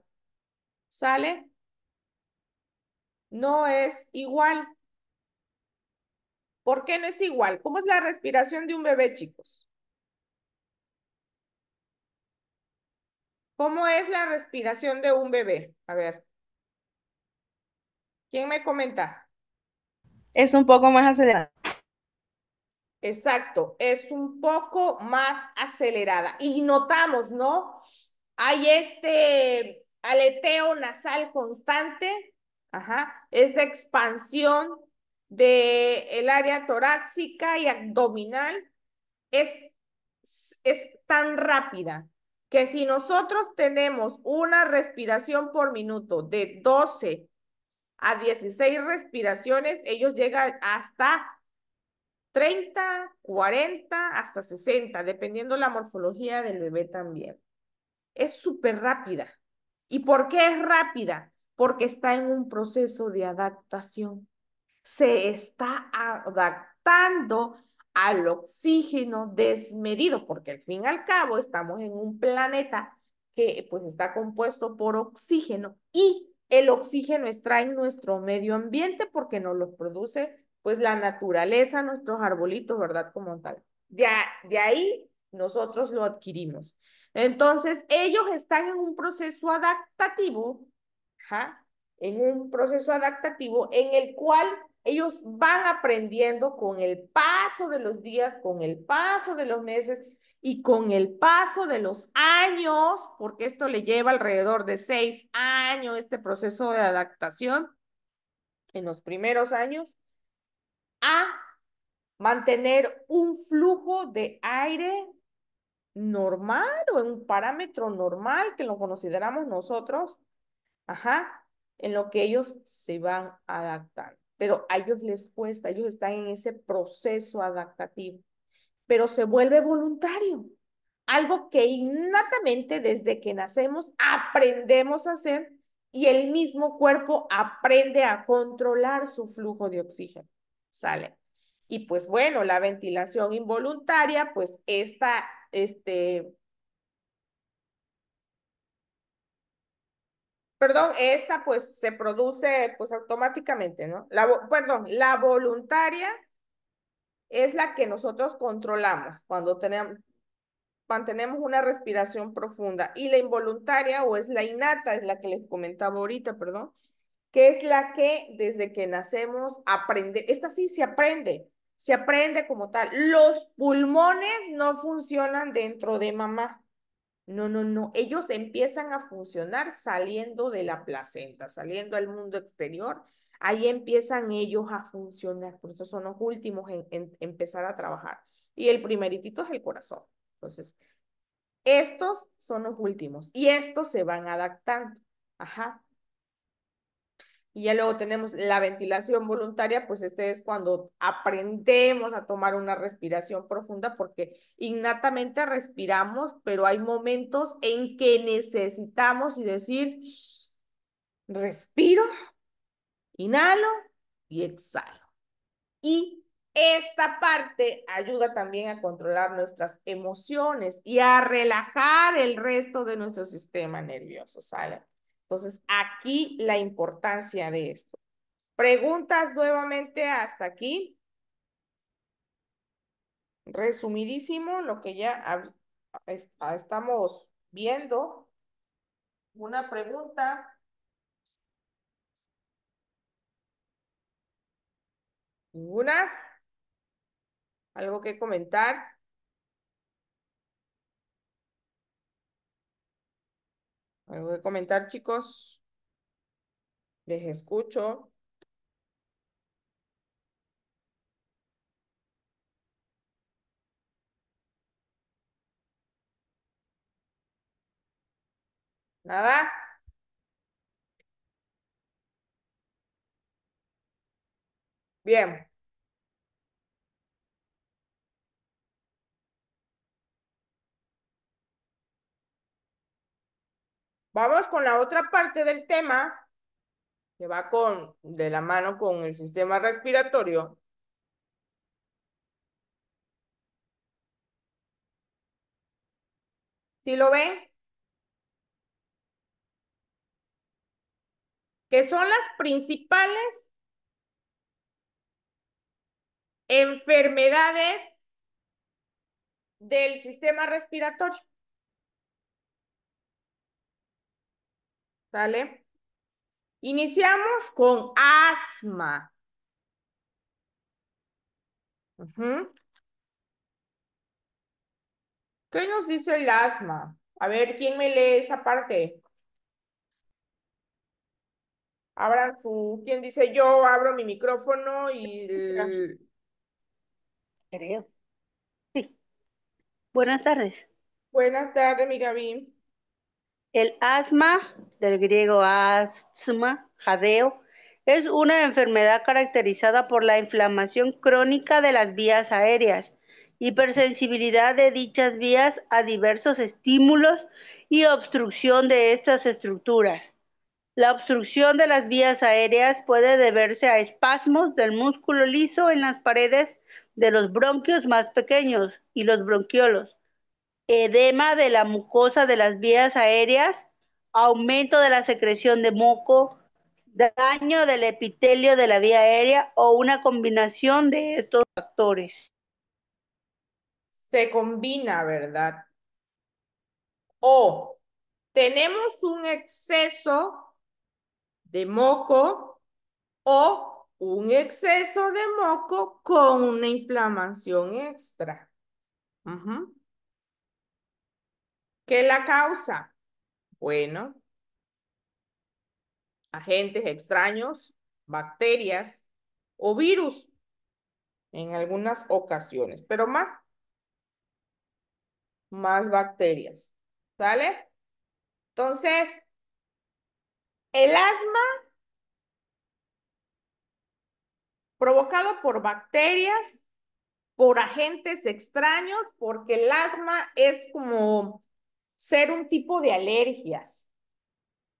¿Sale? No es igual. ¿Por qué no es igual? ¿Cómo es la respiración de un bebé, chicos? ¿Cómo es la respiración de un bebé? A ver, ¿quién me comenta? Es un poco más acelerada. Exacto, es un poco más acelerada. Y notamos, ¿no? Hay este aleteo nasal constante, ajá, esa expansión del área torácica y abdominal es, es tan rápida que si nosotros tenemos una respiración por minuto de 12 a 16 respiraciones, ellos llegan hasta 30, 40, hasta 60, dependiendo la morfología del bebé también. Es súper rápida. ¿Y por qué es rápida? Porque está en un proceso de adaptación. Se está adaptando al oxígeno desmedido, porque al fin y al cabo estamos en un planeta que pues está compuesto por oxígeno y el oxígeno está en nuestro medio ambiente porque nos lo produce pues la naturaleza, nuestros arbolitos, ¿verdad? Como tal. De ahí nosotros lo adquirimos. Entonces, ellos están en un proceso adaptativo, ¿ja? En un proceso adaptativo en el cual ellos van aprendiendo con el paso de los días, con el paso de los meses y con el paso de los años, porque esto le lleva alrededor de 6 años, este proceso de adaptación en los primeros años, a mantener un flujo de aire normal o en un parámetro normal que lo consideramos nosotros, ajá, en lo que ellos se van adaptando. Pero a ellos les cuesta, ellos están en ese proceso adaptativo, pero se vuelve voluntario. Algo que innatamente desde que nacemos aprendemos a hacer y el mismo cuerpo aprende a controlar su flujo de oxígeno. ¿Sale? Y pues bueno, la ventilación involuntaria, pues perdón, esta pues se produce pues automáticamente, ¿no? Perdón, la voluntaria es la que nosotros controlamos cuando mantenemos una respiración profunda y la involuntaria o es la innata, es la que les comentaba ahorita, perdón, que es la que desde que nacemos aprende, esta sí se aprende como tal. Los pulmones no funcionan dentro de mamá. No, no, no. Ellos empiezan a funcionar saliendo de la placenta, saliendo al mundo exterior. Ahí empiezan ellos a funcionar. Por eso son los últimos en empezar a trabajar. Y el primeritito es el corazón. Entonces, estos son los últimos y estos se van adaptando. Ajá. Y ya luego tenemos la ventilación voluntaria, pues este es cuando aprendemos a tomar una respiración profunda porque innatamente respiramos, pero hay momentos en que necesitamos y decir, respiro, inhalo y exhalo. Y esta parte ayuda también a controlar nuestras emociones y a relajar el resto de nuestro sistema nervioso, ¿sale? Entonces, aquí la importancia de esto. Preguntas nuevamente hasta aquí. Resumidísimo lo que ya estamos viendo. Una pregunta, ninguna, algo que comentar, algo que comentar, chicos. Les escucho. Nada. Bien. Vamos con la otra parte del tema que va de la mano con el sistema respiratorio. ¿Sí lo ven? Que son las principales enfermedades del sistema respiratorio. ¿Sale? Iniciamos con asma. Ujú. ¿Qué nos dice el asma? A ver, ¿quién me lee esa parte? Abran ¿quién dice yo abro mi micrófono y Creo. Sí. Buenas tardes. buenas tardes, mi Gaby. El asma, del griego asma, jadeo, es una enfermedad caracterizada por la inflamación crónica de las vías aéreas, hipersensibilidad de dichas vías a diversos estímulos y obstrucción de estas estructuras. La obstrucción de las vías aéreas puede deberse a espasmos del músculo liso en las paredes de los bronquios más pequeños y los bronquiolos, edema de la mucosa de las vías aéreas, aumento de la secreción de moco, daño del epitelio de la vía aérea o una combinación de estos factores. Se combina, ¿verdad? O tenemos un exceso de moco o un exceso de moco con una inflamación extra. Ujú. ¿Qué la causa? Bueno, agentes extraños, bacterias o virus en algunas ocasiones, pero más bacterias. ¿Sale? Entonces, el asma provocado por bacterias, por agentes extraños, porque el asma es como ser un tipo de alergias.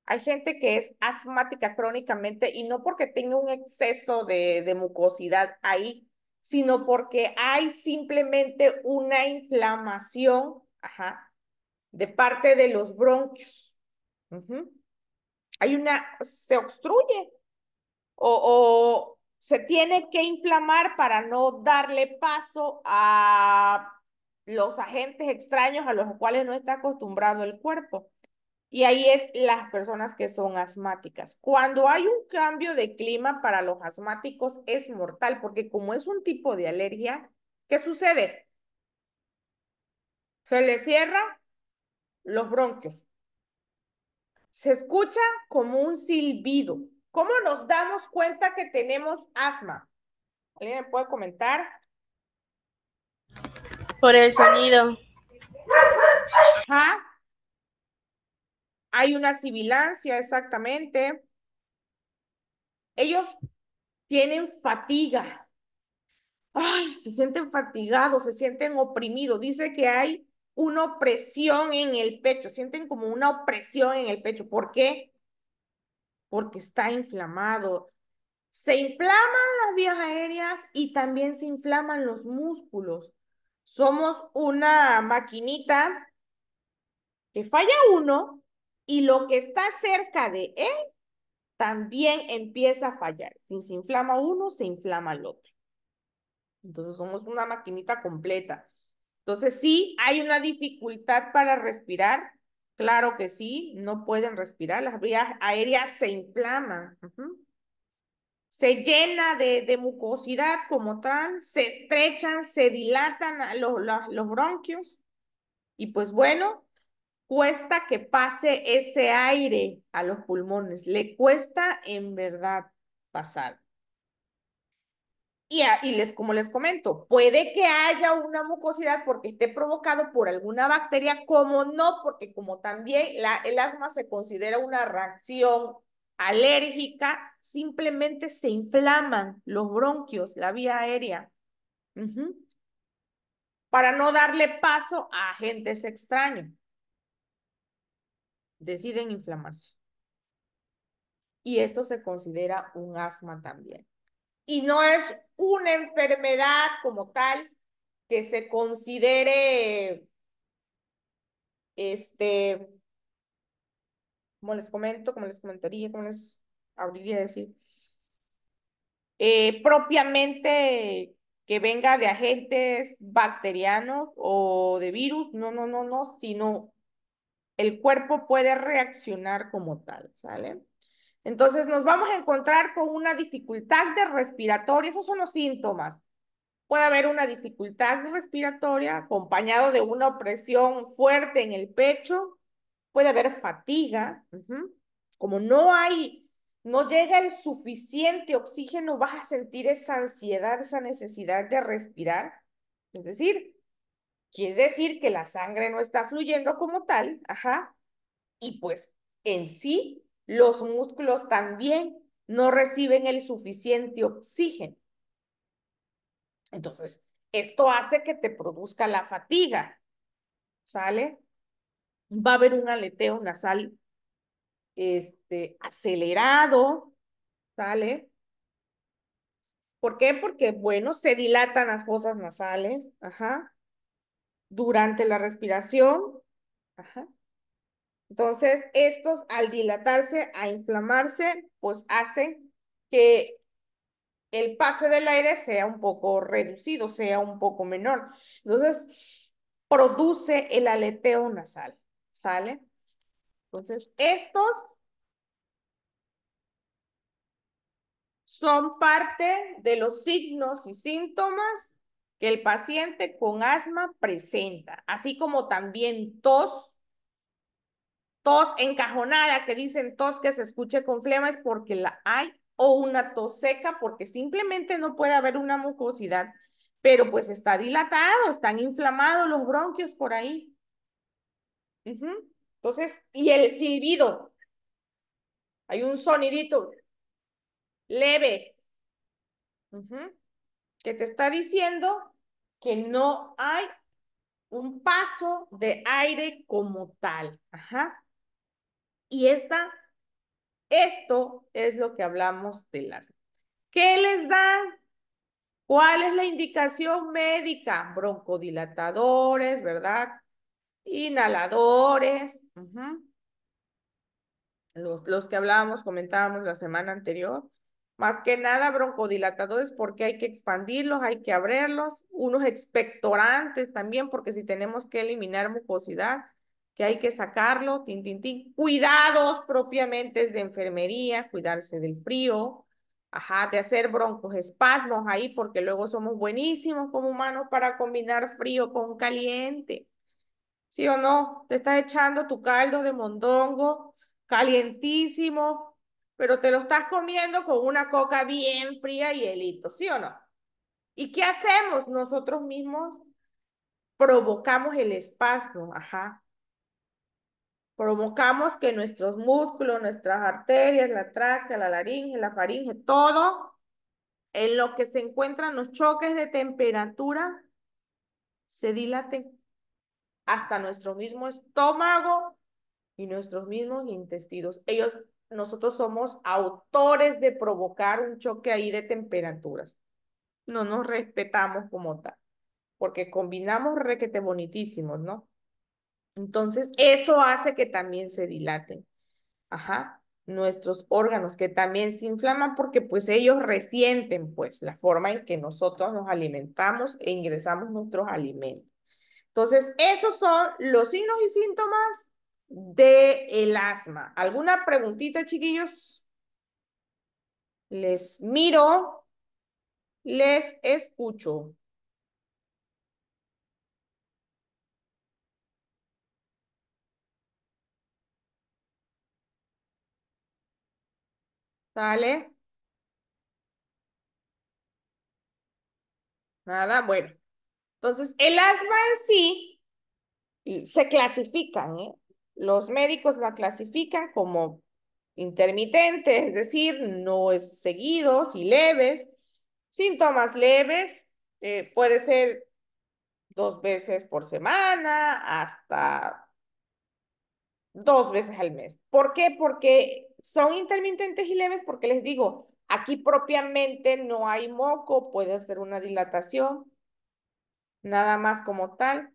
Hay gente que es asmática crónicamente y no porque tenga un exceso de mucosidad ahí, sino porque hay simplemente una inflamación, ajá, de parte de los bronquios. Ujú. Se obstruye o se tiene que inflamar para no darle paso a los agentes extraños a los cuales no está acostumbrado el cuerpo. Y ahí es las personas que son asmáticas. Cuando hay un cambio de clima para los asmáticos es mortal, porque como es un tipo de alergia, ¿qué sucede? Se le cierra los bronquios. Se escucha como un silbido. ¿Cómo nos damos cuenta que tenemos asma? ¿Alguien me puede comentar? Por el sonido. Ajá, hay una sibilancia, exactamente. Ellos tienen fatiga. Ay, se sienten fatigados, se sienten oprimidos. Dice que hay una opresión en el pecho, sienten como una opresión en el pecho. ¿Por qué? Porque está inflamado. Se inflaman las vías aéreas y también se inflaman los músculos. Somos una maquinita que falla uno y lo que está cerca de él también empieza a fallar. Si se inflama uno, se inflama el otro. Entonces somos una maquinita completa. Entonces sí, hay una dificultad para respirar. Claro que sí, no pueden respirar. Las vías aéreas se inflaman. Se llena de mucosidad como tal, se estrechan, se dilatan los bronquios y pues bueno, cuesta que pase ese aire a los pulmones, le cuesta en verdad pasar. Como les comento, puede que haya una mucosidad porque esté provocado por alguna bacteria, como no, porque como también el asma se considera una reacción alérgica, simplemente se inflaman los bronquios, la vía aérea, para no darle paso a agentes extraños. Deciden inflamarse. Y esto se considera un asma también. Y no es una enfermedad como tal que se considere, este, como les comento, como les comentaría, como les abriría decir, propiamente que venga de agentes bacterianos o de virus, no, no, no, no, sino el cuerpo puede reaccionar como tal, ¿sale? Entonces nos vamos a encontrar con una dificultad de respiratoria, esos son los síntomas. Puede haber una dificultad respiratoria acompañado de una opresión fuerte en el pecho, puede haber fatiga, como no llega el suficiente oxígeno, vas a sentir esa ansiedad, esa necesidad de respirar, es decir, quiere decir que la sangre no está fluyendo como tal, y pues en sí los músculos también no reciben el suficiente oxígeno. Entonces, esto hace que te produzca la fatiga, ¿sale? Va a haber un aleteo nasal acelerado, ¿sale? ¿Por qué? Porque, bueno, se dilatan las fosas nasales, durante la respiración, ajá. Entonces, estos al dilatarse, a inflamarse, pues hacen que el pase del aire sea un poco reducido, sea un poco menor. Entonces, produce el aleteo nasal, ¿sale? Entonces, estos son parte de los signos y síntomas que el paciente con asma presenta, así como también tos encajonada, que dicen tos que se escuche con flema es porque la hay, o una tos seca porque simplemente no puede haber una mucosidad, pero pues está dilatado, están inflamados los bronquios por ahí. Entonces, y el silbido, hay un sonidito leve, que te está diciendo que no hay un paso de aire como tal. Y esto es lo que hablamos de las. ¿Qué les dan? ¿Cuál es la indicación médica? Broncodilatadores, ¿verdad? Inhaladores. Los que hablábamos, comentábamos la semana anterior. Más que nada broncodilatadores porque hay que expandirlos, hay que abrirlos. Unos expectorantes también porque si tenemos que eliminar mucosidad, que hay que sacarlo, tin, tin, tin. Cuidados propiamente de enfermería, cuidarse del frío, de hacer broncoespasmos ahí porque luego somos buenísimos como humanos para combinar frío con caliente. ¿Sí o no? Te estás echando tu caldo de mondongo calientísimo, pero te lo estás comiendo con una coca bien fría y hielito, ¿sí o no? ¿Y qué hacemos? Nosotros mismos provocamos el espasmo, Provocamos que nuestros músculos, nuestras arterias, la tráquea, la laringe, la faringe, todo en lo que se encuentran los choques de temperatura se dilaten hasta nuestro mismo estómago y nuestros mismos intestinos. Nosotros somos autores de provocar un choque ahí de temperaturas. No nos respetamos como tal, porque combinamos requete bonitísimos, ¿no? Entonces, eso hace que también se dilaten. Ajá, nuestros órganos que también se inflaman porque pues ellos resienten pues la forma en que nosotros nos alimentamos e ingresamos nuestros alimentos. Entonces, esos son los signos y síntomas del asma. ¿Alguna preguntita, chiquillos? Les miro, les escucho. ¿Sale? Nada, bueno. Entonces, el asma en sí se clasifican, ¿eh? Los médicos la clasifican como intermitente, es decir, no es seguidos y leves. Síntomas leves, puede ser 2 veces por semana hasta 2 veces al mes. ¿Por qué? Porque son intermitentes y leves, porque les digo, aquí propiamente no hay moco, puede ser una dilatación, nada más como tal.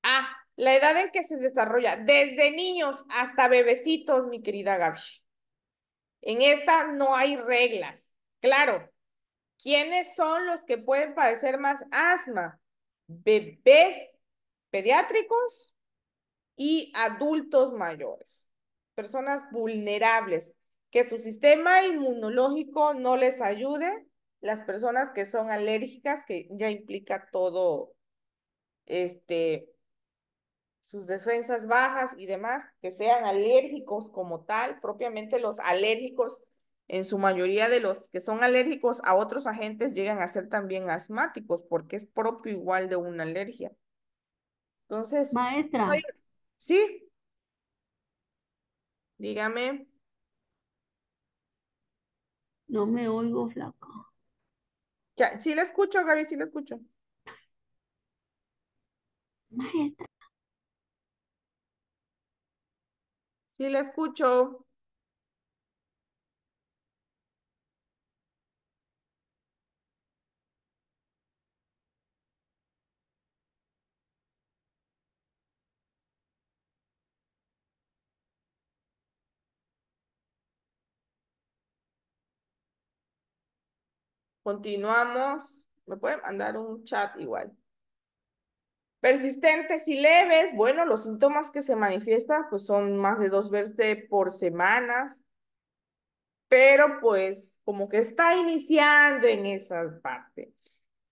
Ah, la edad en que se desarrolla, desde niños hasta bebecitos, mi querida Gaby. En esta no hay reglas. Claro, ¿quiénes son los que pueden padecer más asma? Bebés pediátricos y adultos mayores. Personas vulnerables, que su sistema inmunológico no les ayude. Las personas que son alérgicas, que ya implica todo, sus defensas bajas y demás, que sean alérgicos como tal, propiamente los alérgicos, en su mayoría de los que son alérgicos a otros agentes llegan a ser también asmáticos, porque es propio igual de una alergia. Entonces, Maestra, ay, sí, dígame. no me oigo, flaca. Ya, sí la escucho, Gaby, sí la escucho. Maestra. Sí la escucho. Continuamos. Me pueden mandar un chat igual. Persistentes y leves, bueno, los síntomas que se manifiestan pues son más de 2 veces por semana, pero pues como que está iniciando en esa parte.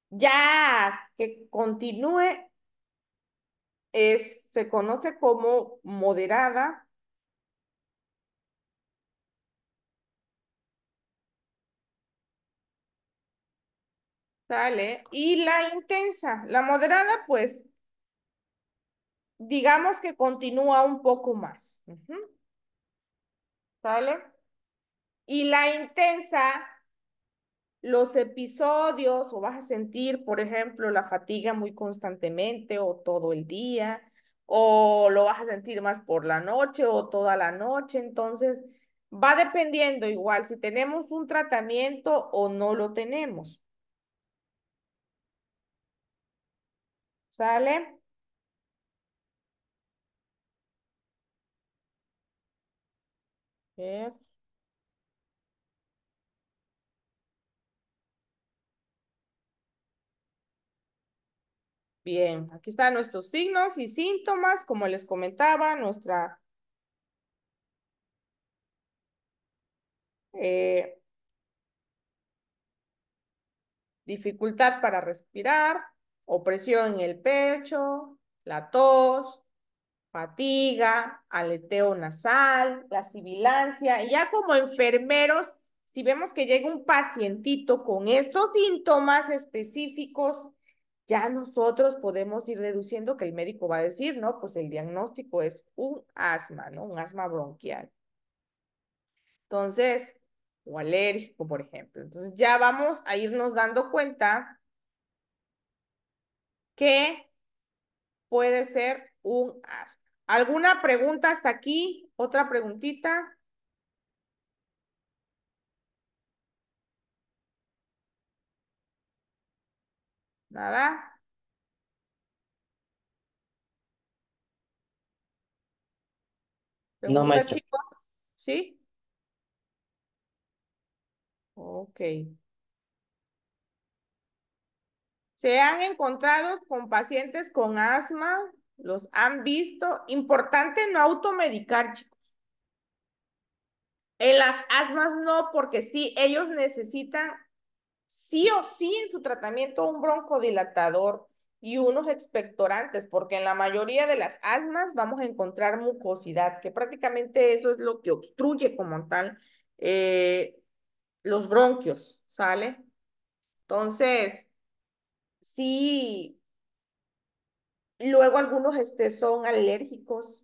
Ya que continúe, se conoce como moderada, ¿sale? Y la intensa, la moderada, pues digamos que continúa un poco más, ¿sale? Y la intensa, los episodios, o vas a sentir, por ejemplo, la fatiga muy constantemente o todo el día, o lo vas a sentir más por la noche o toda la noche. Entonces, va dependiendo igual si tenemos un tratamiento o no lo tenemos. ¿Sale? Ver. Bien, aquí están nuestros signos y síntomas, como les comentaba, nuestra eh, dificultad para respirar, opresión en el pecho, la tos, fatiga, aleteo nasal, la sibilancia. Y ya como enfermeros, si vemos que llega un pacientito con estos síntomas específicos, ya nosotros podemos ir deduciendo que el médico va a decir, ¿no? Pues el diagnóstico es un asma, ¿no? Un asma bronquial. Entonces, o alérgico, por ejemplo. Entonces ya vamos a irnos dando cuenta que puede ser un asma. ¿Alguna pregunta hasta aquí? ¿Otra preguntita? ¿Nada? No, ¿Pregunta, maestra. chicos? ¿Sí? Ok. Se han encontrado con pacientes con asma, los han visto. Importante no automedicar, chicos. En las asmas no, porque sí, ellos necesitan sí o sí en su tratamiento un broncodilatador y unos expectorantes, porque en la mayoría de las asmas vamos a encontrar mucosidad, que prácticamente eso es lo que obstruye como tal eh, los bronquios, ¿sale? Entonces, sí, luego algunos son alérgicos.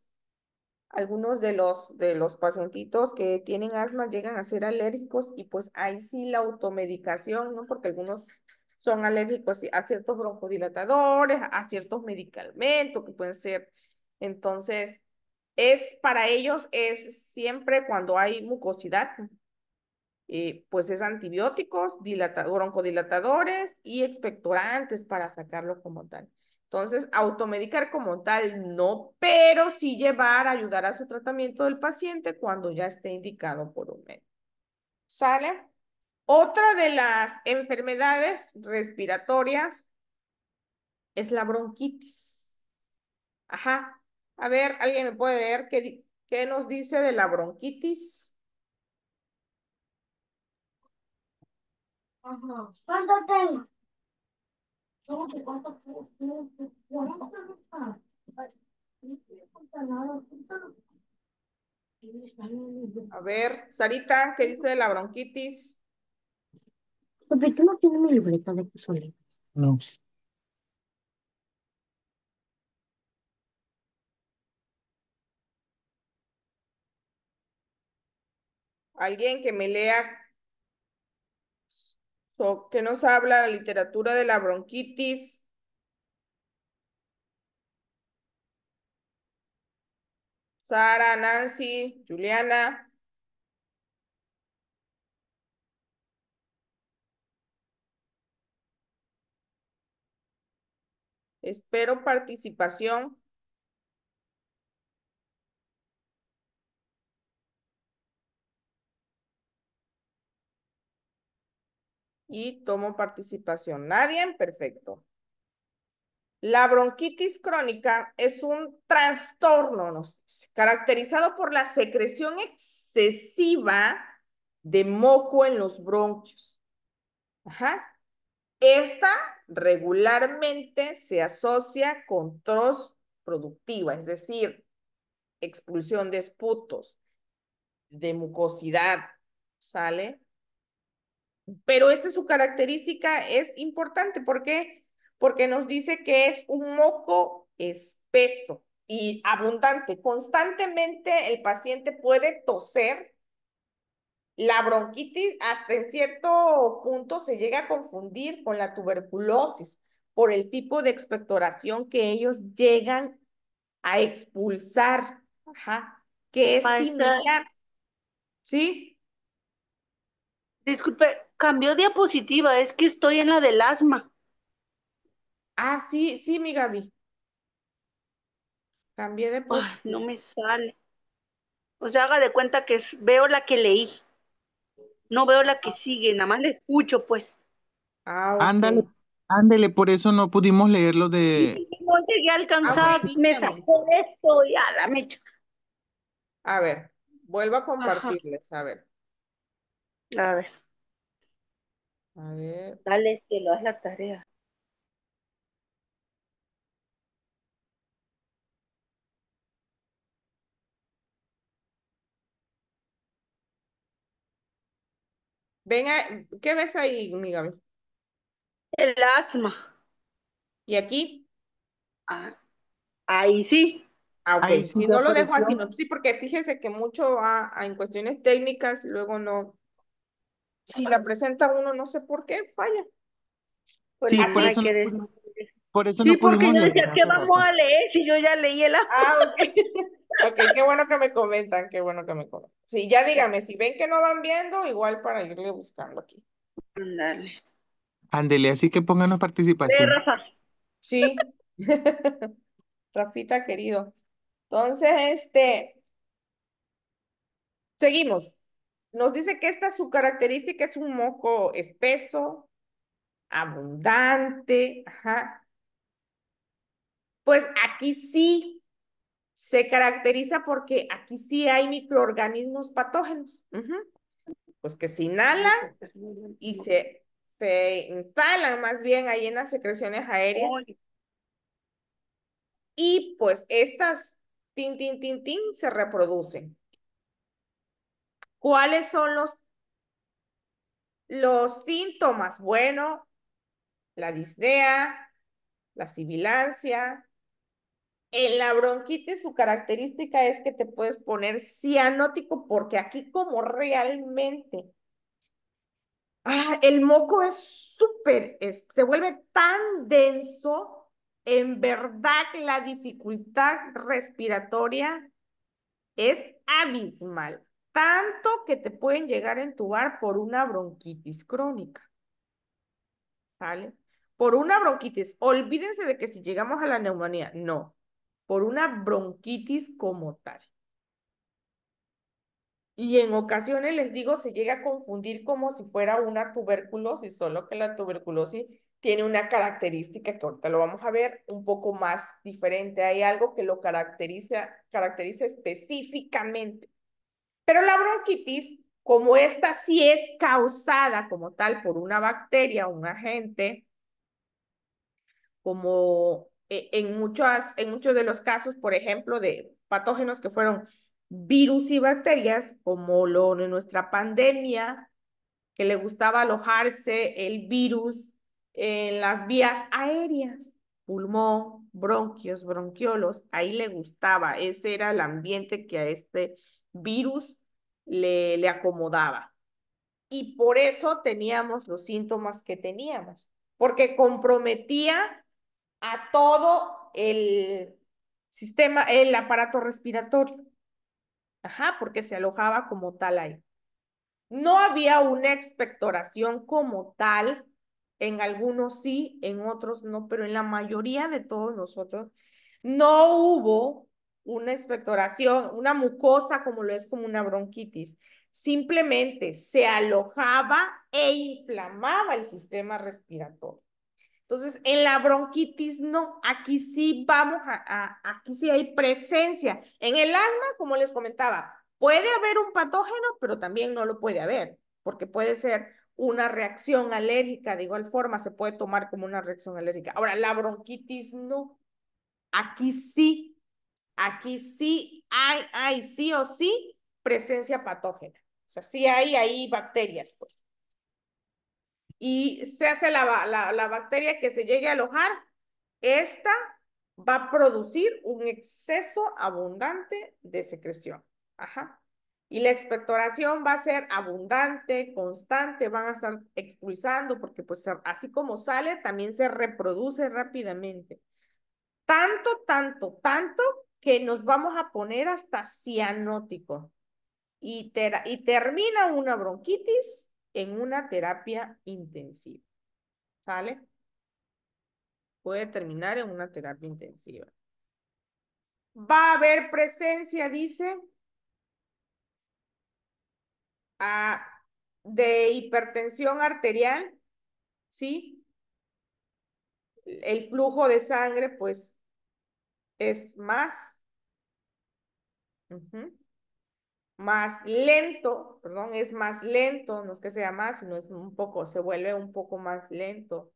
Algunos de los pacientitos que tienen asma llegan a ser alérgicos y pues ahí sí la automedicación, ¿no? Porque algunos son alérgicos a ciertos broncodilatadores, a ciertos medicamentos que pueden ser. Entonces, para ellos es siempre cuando hay mucosidad, pues es antibióticos, broncodilatadores y expectorantes para sacarlo como tal. Entonces, automedicar como tal no, pero sí llevar a ayudar a su tratamiento del paciente cuando ya esté indicado por un médico. ¿Sale? Otra de las enfermedades respiratorias es la bronquitis. Ajá. A ver, ¿alguien me puede leer qué nos dice de la bronquitis? Ajá. ¿Cuánto tengo? No sé cuánto A ver, Sarita, ¿qué dice de la bronquitis? ¿Por qué no tiene mi libreta de casualidad? No. Alguien que me lea, que nos habla la literatura de la bronquitis. Sara, Nancy, Juliana. Espero participación y tomo participación. ¿Nadie? Perfecto. La bronquitis crónica es un trastorno, nos dice, caracterizado por la secreción excesiva de moco en los bronquios. Ajá. Esta regularmente se asocia con tos productiva, es decir, expulsión de esputos, de mucosidad, ¿sale? Pero esta su característica es importante. ¿Por qué? Porque nos dice que es un moco espeso y abundante. Constantemente el paciente puede toser. La bronquitis hasta en cierto punto se llega a confundir con la tuberculosis por el tipo de expectoración que ellos llegan a expulsar, ajá, que es Maestra, similar, ¿sí? disculpe, cambió diapositiva, es que estoy en la del asma. Ah, sí, sí, mi Gaby. Cambié de post. Ay, no me sale. O sea, haga de cuenta que veo la que leí, no veo la que sigue, nada más le escucho, pues. Ah, ok. Ándale, ándale, por eso no pudimos leer lo Y de... no llegué a Ah, ok, alcanzar, me dígame. sacó de esto y a la mecha. A ver, vuelvo a Ajá, compartirles. A ver, a ver, a ver. dale, cielo, haz la tarea. Venga, ¿qué ves ahí, mi Gaby? El asma. ¿Y aquí? Ah, ahí sí. Ah, ok. Ahí sí Si ya no lo dejo así, apareció. no. Sí, porque fíjense que mucho en cuestiones técnicas, luego no. Si la presenta uno, no sé por qué, falla. Pues Sí, no Así. hay que decir. por eso Sí, no porque pudimos yo decía, leerlo ¿qué hace vamos rato. a leer si yo ya leí el... Ah, ok. Ok, qué bueno que me comentan, qué bueno que me comentan. Sí, ya dígame, si ven que no van viendo, igual para irle buscando aquí. Ándale. Ándele, así que pónganos Lee, participación. Rafa. Sí. Rafita querido. Entonces, seguimos. Nos dice que esta su característica es un moco espeso, abundante, ajá. Pues aquí sí se caracteriza porque aquí sí hay microorganismos patógenos. Ujú. Pues que se inhalan y se instalan más bien ahí en las secreciones aéreas. Oye, Y pues estas, tin, tin, tin, tin, se reproducen. ¿Cuáles son los síntomas? Bueno, la disnea, la sibilancia. En la bronquitis su característica es que te puedes poner cianótico porque aquí como realmente el moco es súper, se vuelve tan denso, en verdad la dificultad respiratoria es abismal, tanto que te pueden llegar a entubar por una bronquitis crónica, ¿sale? Por una bronquitis, olvídense de que si llegamos a la neumonía, no, por una bronquitis como tal. Y en ocasiones, les digo, se llega a confundir como si fuera una tuberculosis, solo que la tuberculosis tiene una característica que ahorita lo vamos a ver un poco más diferente. Hay algo que lo caracteriza específicamente. Pero la bronquitis, como esta sí es causada como tal por una bacteria o un agente, como en muchos de los casos, por ejemplo, de patógenos que fueron virus y bacterias, como lo de nuestra pandemia, que le gustaba alojarse el virus en las vías aéreas, pulmón, bronquios, bronquiolos, ahí le gustaba, ese era el ambiente que a este virus le acomodaba. Y por eso teníamos los síntomas que teníamos, porque comprometía a todo el sistema, el aparato respiratorio. Ajá, porque se alojaba como tal ahí. No había una expectoración como tal, en algunos sí, en otros no, pero en la mayoría de todos nosotros no hubo una expectoración, una mucosa como lo es como una bronquitis. Simplemente se alojaba e inflamaba el sistema respiratorio. Entonces, en la bronquitis no, aquí sí aquí sí hay presencia. En el asma, como les comentaba, puede haber un patógeno, pero también no lo puede haber, porque puede ser una reacción alérgica, de igual forma se puede tomar como una reacción alérgica. Ahora, la bronquitis no, aquí sí hay sí o sí presencia patógena. O sea, sí hay ahí bacterias, pues. Y se hace la bacteria que se llegue a alojar, esta va a producir un exceso abundante de secreción. Ajá. Y la expectoración va a ser abundante, constante, van a estar expulsando porque pues así como sale, también se reproduce rápidamente. Tanto que nos vamos a poner hasta cianótico y termina una bronquitis en una terapia intensiva. ¿Sale? Puede terminar en una terapia intensiva. Va a haber presencia, dice, ah, de hipertensión arterial, ¿sí? El flujo de sangre, pues, es más lento, perdón, es más lento, no es que sea más, sino es un poco, se vuelve un poco más lento.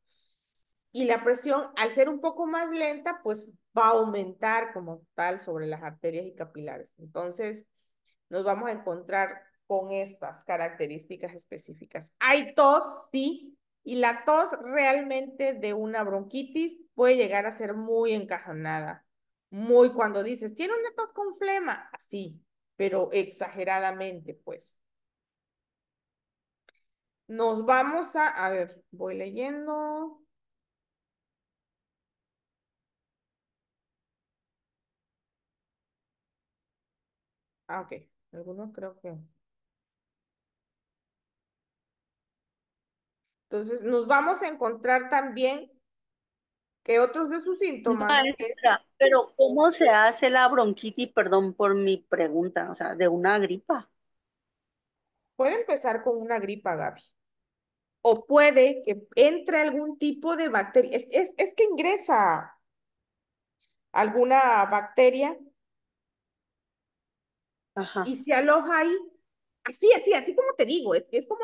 Y la presión, al ser un poco más lenta, pues va a aumentar como tal sobre las arterias y capilares. Entonces, nos vamos a encontrar con estas características específicas. Hay tos, sí, Y la tos realmente de una bronquitis puede llegar a ser muy encajonada. Muy cuando dices, tiene una tos con flema, así, pero exageradamente, pues. Nos vamos a ver, voy leyendo. Ah, ok. Algunos creo que. Entonces, nos vamos a encontrar también que otros de sus síntomas Maestra, pero ¿cómo se hace la bronquitis? Perdón por mi pregunta, o sea, de una gripa. puede empezar con una gripa, Gaby. O puede que entre algún tipo de bacteria. Es que ingresa alguna bacteria Ajá. y se aloja ahí. Así como te digo, es como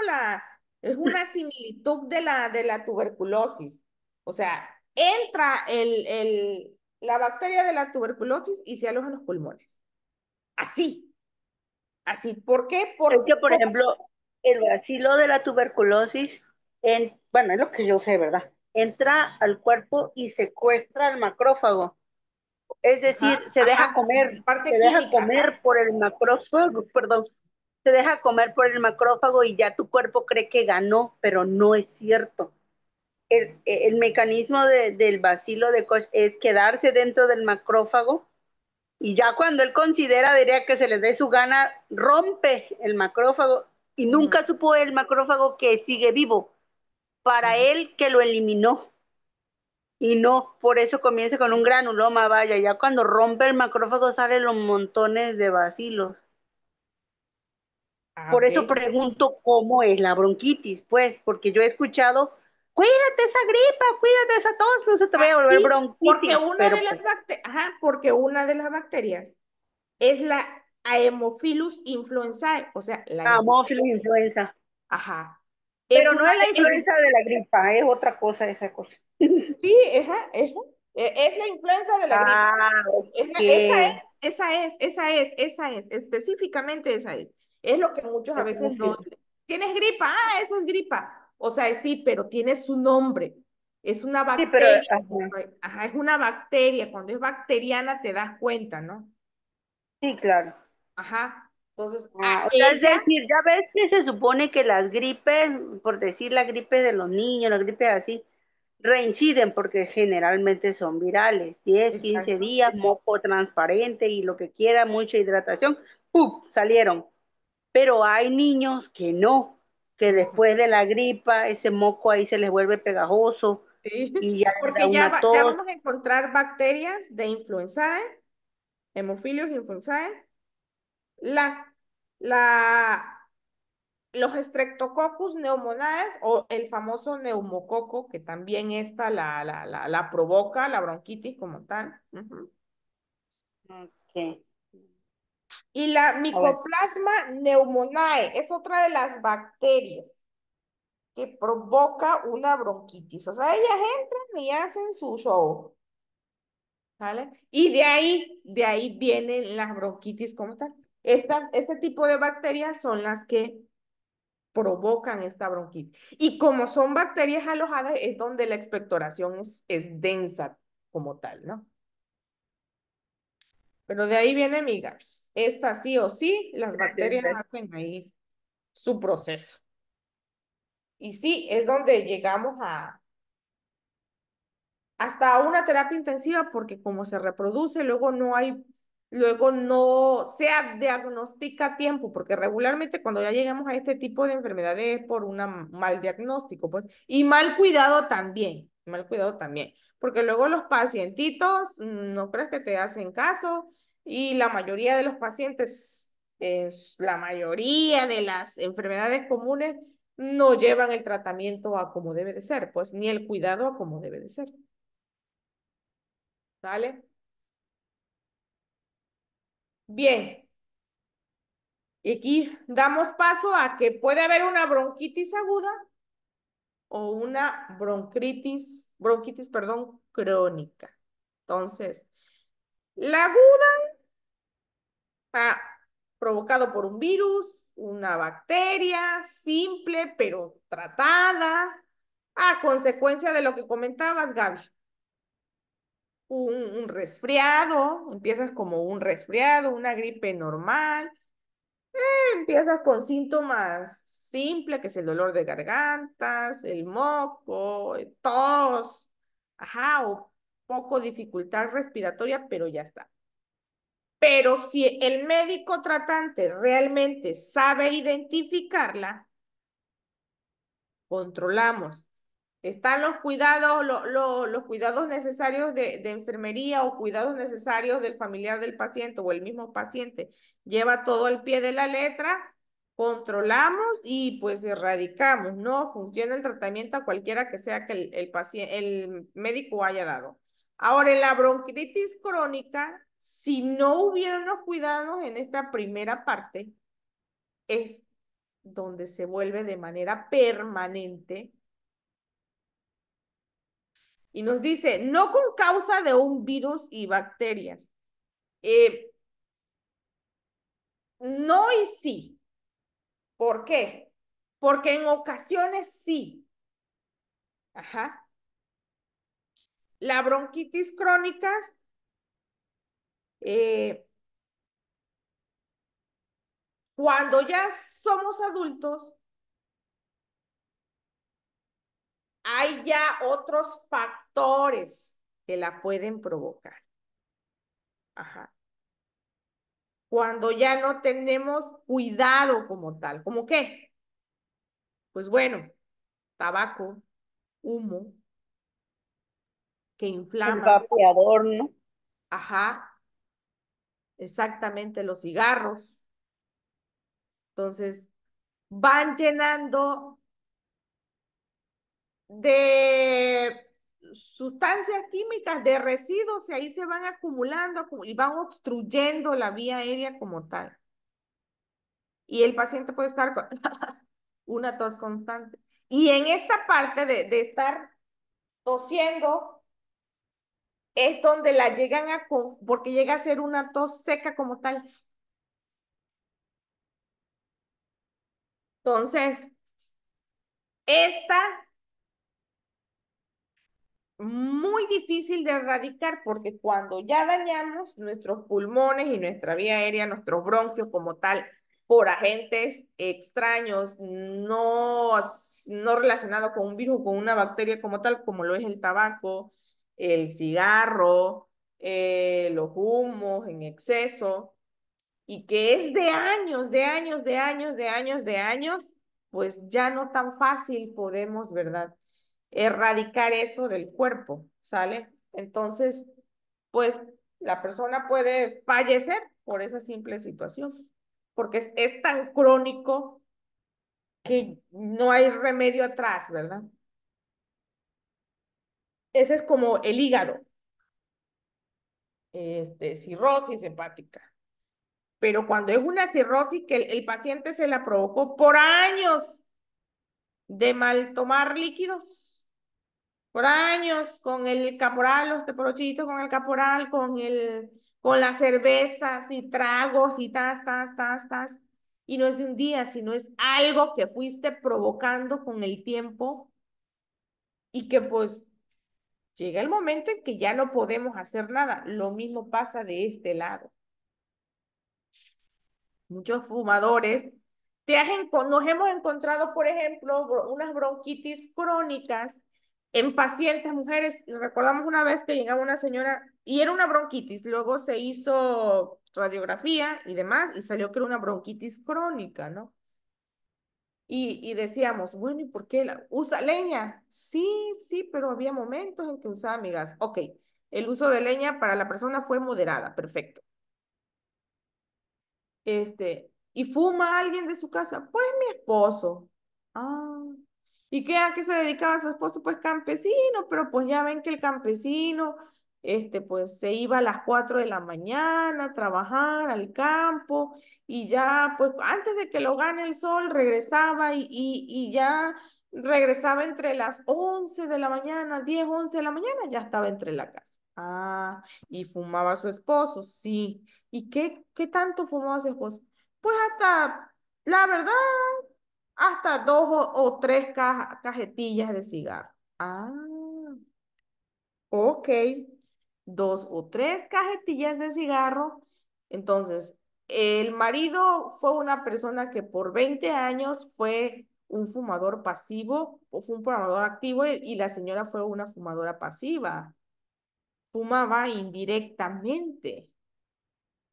es una similitud de la tuberculosis. O sea, entra la bacteria de la tuberculosis y se aloja en los pulmones. Así, así. ¿Por qué? Es Porque que, por ejemplo, el bacilo de la tuberculosis, bueno, es lo que yo sé, ¿verdad? Entra al cuerpo y secuestra al macrófago. Es ajá, decir, ajá, parte se deja química, ajá. comer por el macrófago, perdón, se deja comer por el macrófago y ya tu cuerpo cree que ganó, pero no es cierto. El mecanismo del bacilo de Koch es quedarse dentro del macrófago y ya cuando él considera, diría que se le dé su gana, rompe el macrófago y Ujú, nunca supo el macrófago que sigue vivo. Para ujú. él que lo eliminó y no, por eso comienza con un granuloma, vaya, ya cuando rompe el macrófago salen los montones de bacilos. Ah, Por ok. eso pregunto cómo es la bronquitis, pues, porque yo he escuchado, cuídate esa gripa, cuídate esa tos, no se te vaya a volver Sí, porque bronquitis, una de pero las pues, bacterias, ajá, porque una de las bacterias es la Haemophilus influenzae, o sea, la amófilo influenza. influenza. Ajá. Es Pero una no es la de ellas. influenza de la gripa, es otra cosa esa cosa. Sí, ajá, ajá. Es la influenza de la gripe. Ah, ok. Esa es, específicamente esa es. Es lo que muchos a veces no. Amófilo. ¿Tienes gripa? Ah, eso es gripa. O sea, sí, pero tiene su nombre. Es una Sí, pero, bacteria. ajá. Ajá, es una bacteria. Cuando es bacteriana te das cuenta, ¿no? Sí, claro. Ajá. Entonces, a Ah, o sea, es ella, decir, ya ves que se supone que las gripes, por decir la gripe de los niños, las gripes así, reinciden porque generalmente son virales. 10, 15 exacto. días, moco transparente y lo que quiera, mucha hidratación, ¡pum! Salieron. Pero hay niños que no, que Ujú. después de la gripa, ese moco ahí se les vuelve pegajoso Sí, y ya les da porque una ya tos. vamos a encontrar bacterias de influenzae, hemofilios influenzae, las, la, los Streptococcus pneumoniae o el famoso neumococo, que también esta la provoca, la bronquitis como tal. Ujú. Ok. Y la A ver. Mycoplasma pneumoniae es otra de las bacterias que provoca una bronquitis. O sea, ellas entran y hacen su show. ¿Vale? Y de ahí vienen las bronquitis como tal. Este tipo de bacterias son las que provocan esta bronquitis. Y como son bacterias alojadas, es donde la expectoración es densa como tal, ¿no? Pero de ahí viene mi GAPS. Esta sí o sí, las Gracias, bacterias gracias. hacen ahí su proceso. Y sí, es donde llegamos hasta una terapia intensiva porque como se reproduce, luego no se diagnostica a tiempo, porque regularmente cuando ya llegamos a este tipo de enfermedades es por un mal diagnóstico, pues, y mal cuidado también, porque luego los pacientitos no crees que te hacen caso y la mayoría de los pacientes, la mayoría de las enfermedades comunes no llevan el tratamiento a como debe de ser, pues, ni el cuidado a como debe de ser. ¿Sale? Bien. Y aquí damos paso a que puede haber una bronquitis aguda o una bronquitis, perdón, crónica. Entonces, la aguda está provocado por un virus, una bacteria simple pero tratada. A consecuencia de lo que comentabas, Gaby. Un resfriado, empiezas como un resfriado, una gripe normal, empiezas con síntomas simples, que es el dolor de gargantas, el moco, tos, ajá, o poco dificultad respiratoria, pero ya está. Pero si el médico tratante realmente sabe identificarla, controlamos. Están los cuidados, los cuidados necesarios de enfermería o cuidados necesarios del familiar del paciente o el mismo paciente. Lleva todo al pie de la letra, controlamos y pues erradicamos, ¿no? Funciona el tratamiento a cualquiera que sea que paciente, el médico haya dado. Ahora, en la bronquitis crónica, si no hubieran los cuidados en esta primera parte, es donde se vuelve de manera permanente y nos dice, no con causa de un virus y bacterias. No y sí. ¿Por qué? Porque en ocasiones sí. Ajá. La bronquitis crónica, eh, cuando ya somos adultos, hay ya otros factores que la pueden provocar. Ajá. Cuando ya no tenemos cuidado como tal. ¿Cómo qué? Pues bueno, tabaco, humo, que El inflama. vapeador, ¿no? Ajá, exactamente, los cigarros. Entonces, van llenando de sustancias químicas, de residuos, y ahí se van acumulando y van obstruyendo la vía aérea como tal. Y el paciente puede estar con una tos constante. Y en esta parte de estar tosiendo es donde la llegan porque llega a ser una tos seca como tal. Entonces, esta muy difícil de erradicar porque cuando ya dañamos nuestros pulmones y nuestra vía aérea, nuestros bronquios como tal, por agentes extraños, no relacionados con un virus o con una bacteria como tal, como lo es el tabaco, el cigarro, los humos en exceso, y que es de años, de años, de años, de años, de años, pues ya no tan fácil podemos, ¿verdad? Erradicar eso del cuerpo, ¿sale? Entonces, pues la persona puede fallecer por esa simple situación, porque es tan crónico que no hay remedio atrás, ¿verdad? Ese es como el hígado, cirrosis hepática. Pero cuando es una cirrosis que el paciente se la provocó por años de mal tomar líquidos, por años con el caporal, los teporochitos con el caporal, con las cervezas y tragos y tas. Y no es de un día, sino es algo que fuiste provocando con el tiempo y que pues llega el momento en que ya no podemos hacer nada. Lo mismo pasa de este lado. Muchos fumadores, nos hemos encontrado, por ejemplo, unas bronquitis crónicas en pacientes mujeres. Y recordamos una vez que llegaba una señora y era una bronquitis, luego se hizo radiografía y demás y salió que era una bronquitis crónica, ¿no? Y decíamos, bueno, ¿y por qué usa leña? Sí, sí, pero había momentos en que usaba amigas. Ok, el uso de leña para la persona fue moderada, perfecto. ¿Y fuma alguien de su casa? Pues mi esposo. Ah, ¿y a qué se dedicaba su esposo? Pues campesino, pero pues ya ven que el campesino, pues se iba a las 4 de la mañana a trabajar al campo y ya, pues antes de que lo gane el sol, regresaba y ya regresaba entre las 11 de la mañana, 10 11 de la mañana, ya estaba entre la casa. Ah, y fumaba su esposo, sí. ¿Y qué tanto fumaba su esposo? Pues hasta, la verdad, hasta dos o tres cajetillas de cigarro. Ah, ok. Dos o tres cajetillas de cigarro. Entonces, el marido fue una persona que por 20 años fue un fumador pasivo o fue un fumador activo y la señora fue una fumadora pasiva. Fumaba indirectamente.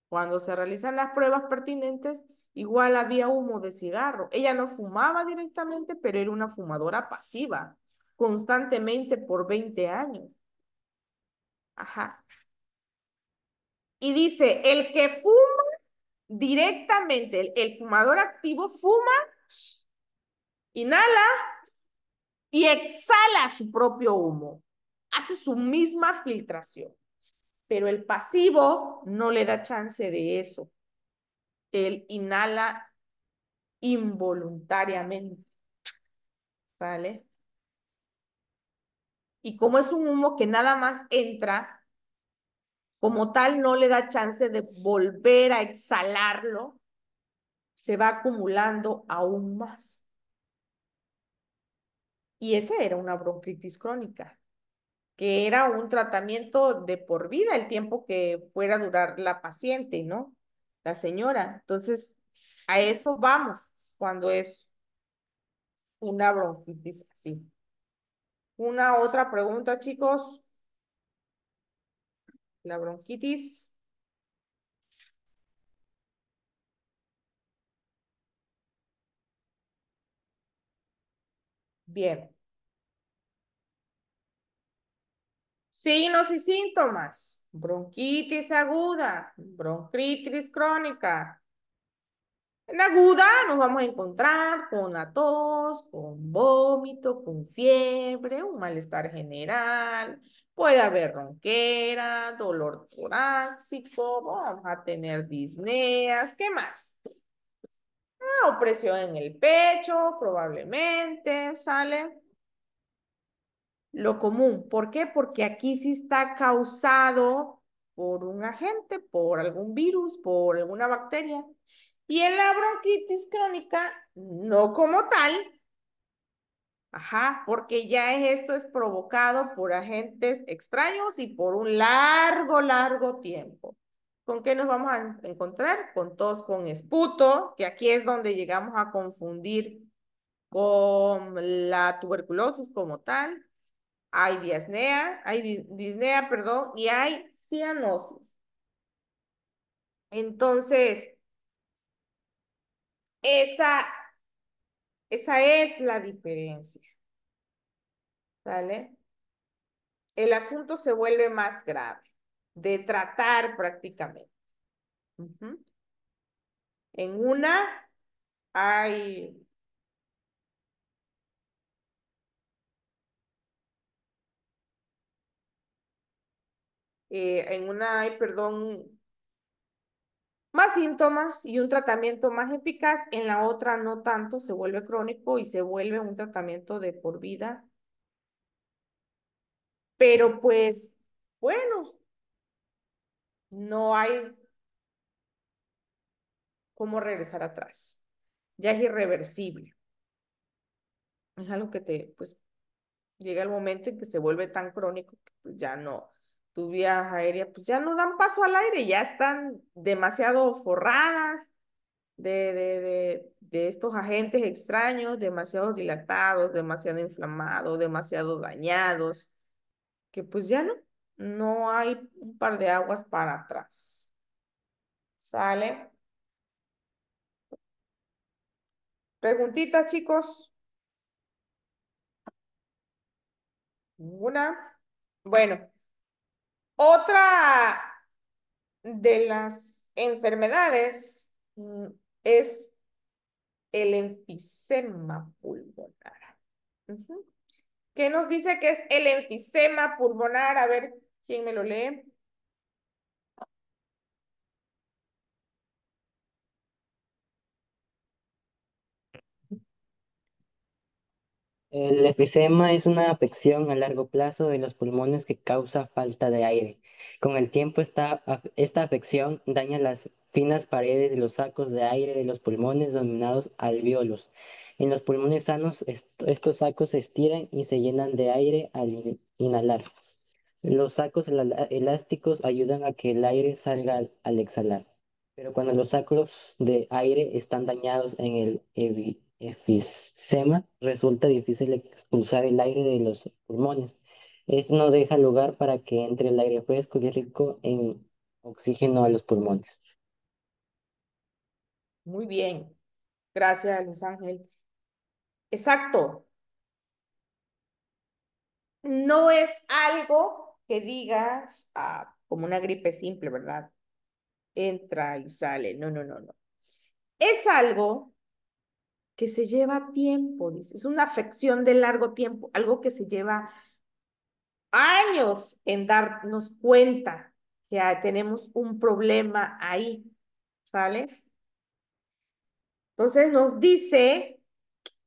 Cuando se realizan las pruebas pertinentes, igual había humo de cigarro. Ella no fumaba directamente, pero era una fumadora pasiva, constantemente por 20 años. Ajá. Y dice, el que fuma directamente, el fumador activo fuma, inhala y exhala su propio humo. Hace su misma filtración. Pero el pasivo no le da chance de eso. Él inhala involuntariamente. ¿Vale? Y como es un humo que nada más entra, como tal no le da chance de volver a exhalarlo, se va acumulando aún más. Y esa era una bronquitis crónica, que era un tratamiento de por vida, el tiempo que fuera a durar la paciente, ¿no? La señora. Entonces, a eso vamos cuando es una bronquitis así. Una otra pregunta, chicos. La bronquitis. Bien. Signos y síntomas. Bronquitis aguda, bronquitis crónica. En aguda nos vamos a encontrar con la tos, con vómito, con fiebre, un malestar general. Puede haber ronquera, dolor torácico, vamos a tener disneas. ¿Qué más? Opresión en el pecho, probablemente, ¿sale? Lo común. ¿Por qué? Porque aquí sí está causado por un agente, por algún virus, por alguna bacteria. Y en la bronquitis crónica, no como tal, ajá, porque ya esto es provocado por agentes extraños y por un largo, largo tiempo. ¿Con qué nos vamos a encontrar? Con tos con esputo, que aquí es donde llegamos a confundir con la tuberculosis como tal. Hay disnea, disnea, perdón, y hay cianosis. Entonces, esa, esa es la diferencia, ¿sale? El asunto se vuelve más grave, de tratar prácticamente. Ujú. En una hay, perdón, más síntomas y un tratamiento más eficaz, en la otra no tanto, se vuelve crónico y se vuelve un tratamiento de por vida. Pero pues, bueno, no hay cómo regresar atrás. Ya es irreversible. Es algo que pues, llega el momento en que se vuelve tan crónico que pues, ya no, tu vías aéreas, pues ya no dan paso al aire, ya están demasiado forradas de estos agentes extraños, demasiado dilatados, demasiado inflamados, demasiado dañados, que pues ya no hay un par de aguas para atrás. ¿Sale? Preguntitas, chicos. Ninguna. Bueno, otra de las enfermedades es el enfisema pulmonar. Ujú. ¿Qué nos dice que es el enfisema pulmonar? A ver, ¿quién me lo lee? El efisema es una afección a largo plazo de los pulmones que causa falta de aire. Con el tiempo, esta afección daña las finas paredes de los sacos de aire de los pulmones denominados alvéolos, En los pulmones sanos, estos sacos se estiran y se llenan de aire al inhalar. Los sacos elásticos ayudan a que el aire salga al exhalar. Pero cuando los sacos de aire están dañados en el efisema, resulta difícil expulsar el aire de los pulmones. Esto no deja lugar para que entre el aire fresco y rico en oxígeno a los pulmones. Muy bien. Gracias, Luis Ángel. Exacto. No es algo que digas como una gripe simple, ¿verdad? Entra y sale. No, no, no, no. Es algo que se lleva tiempo, dice. Es una afección de largo tiempo, algo que se lleva años en darnos cuenta que tenemos un problema ahí, ¿sale? Entonces nos dice,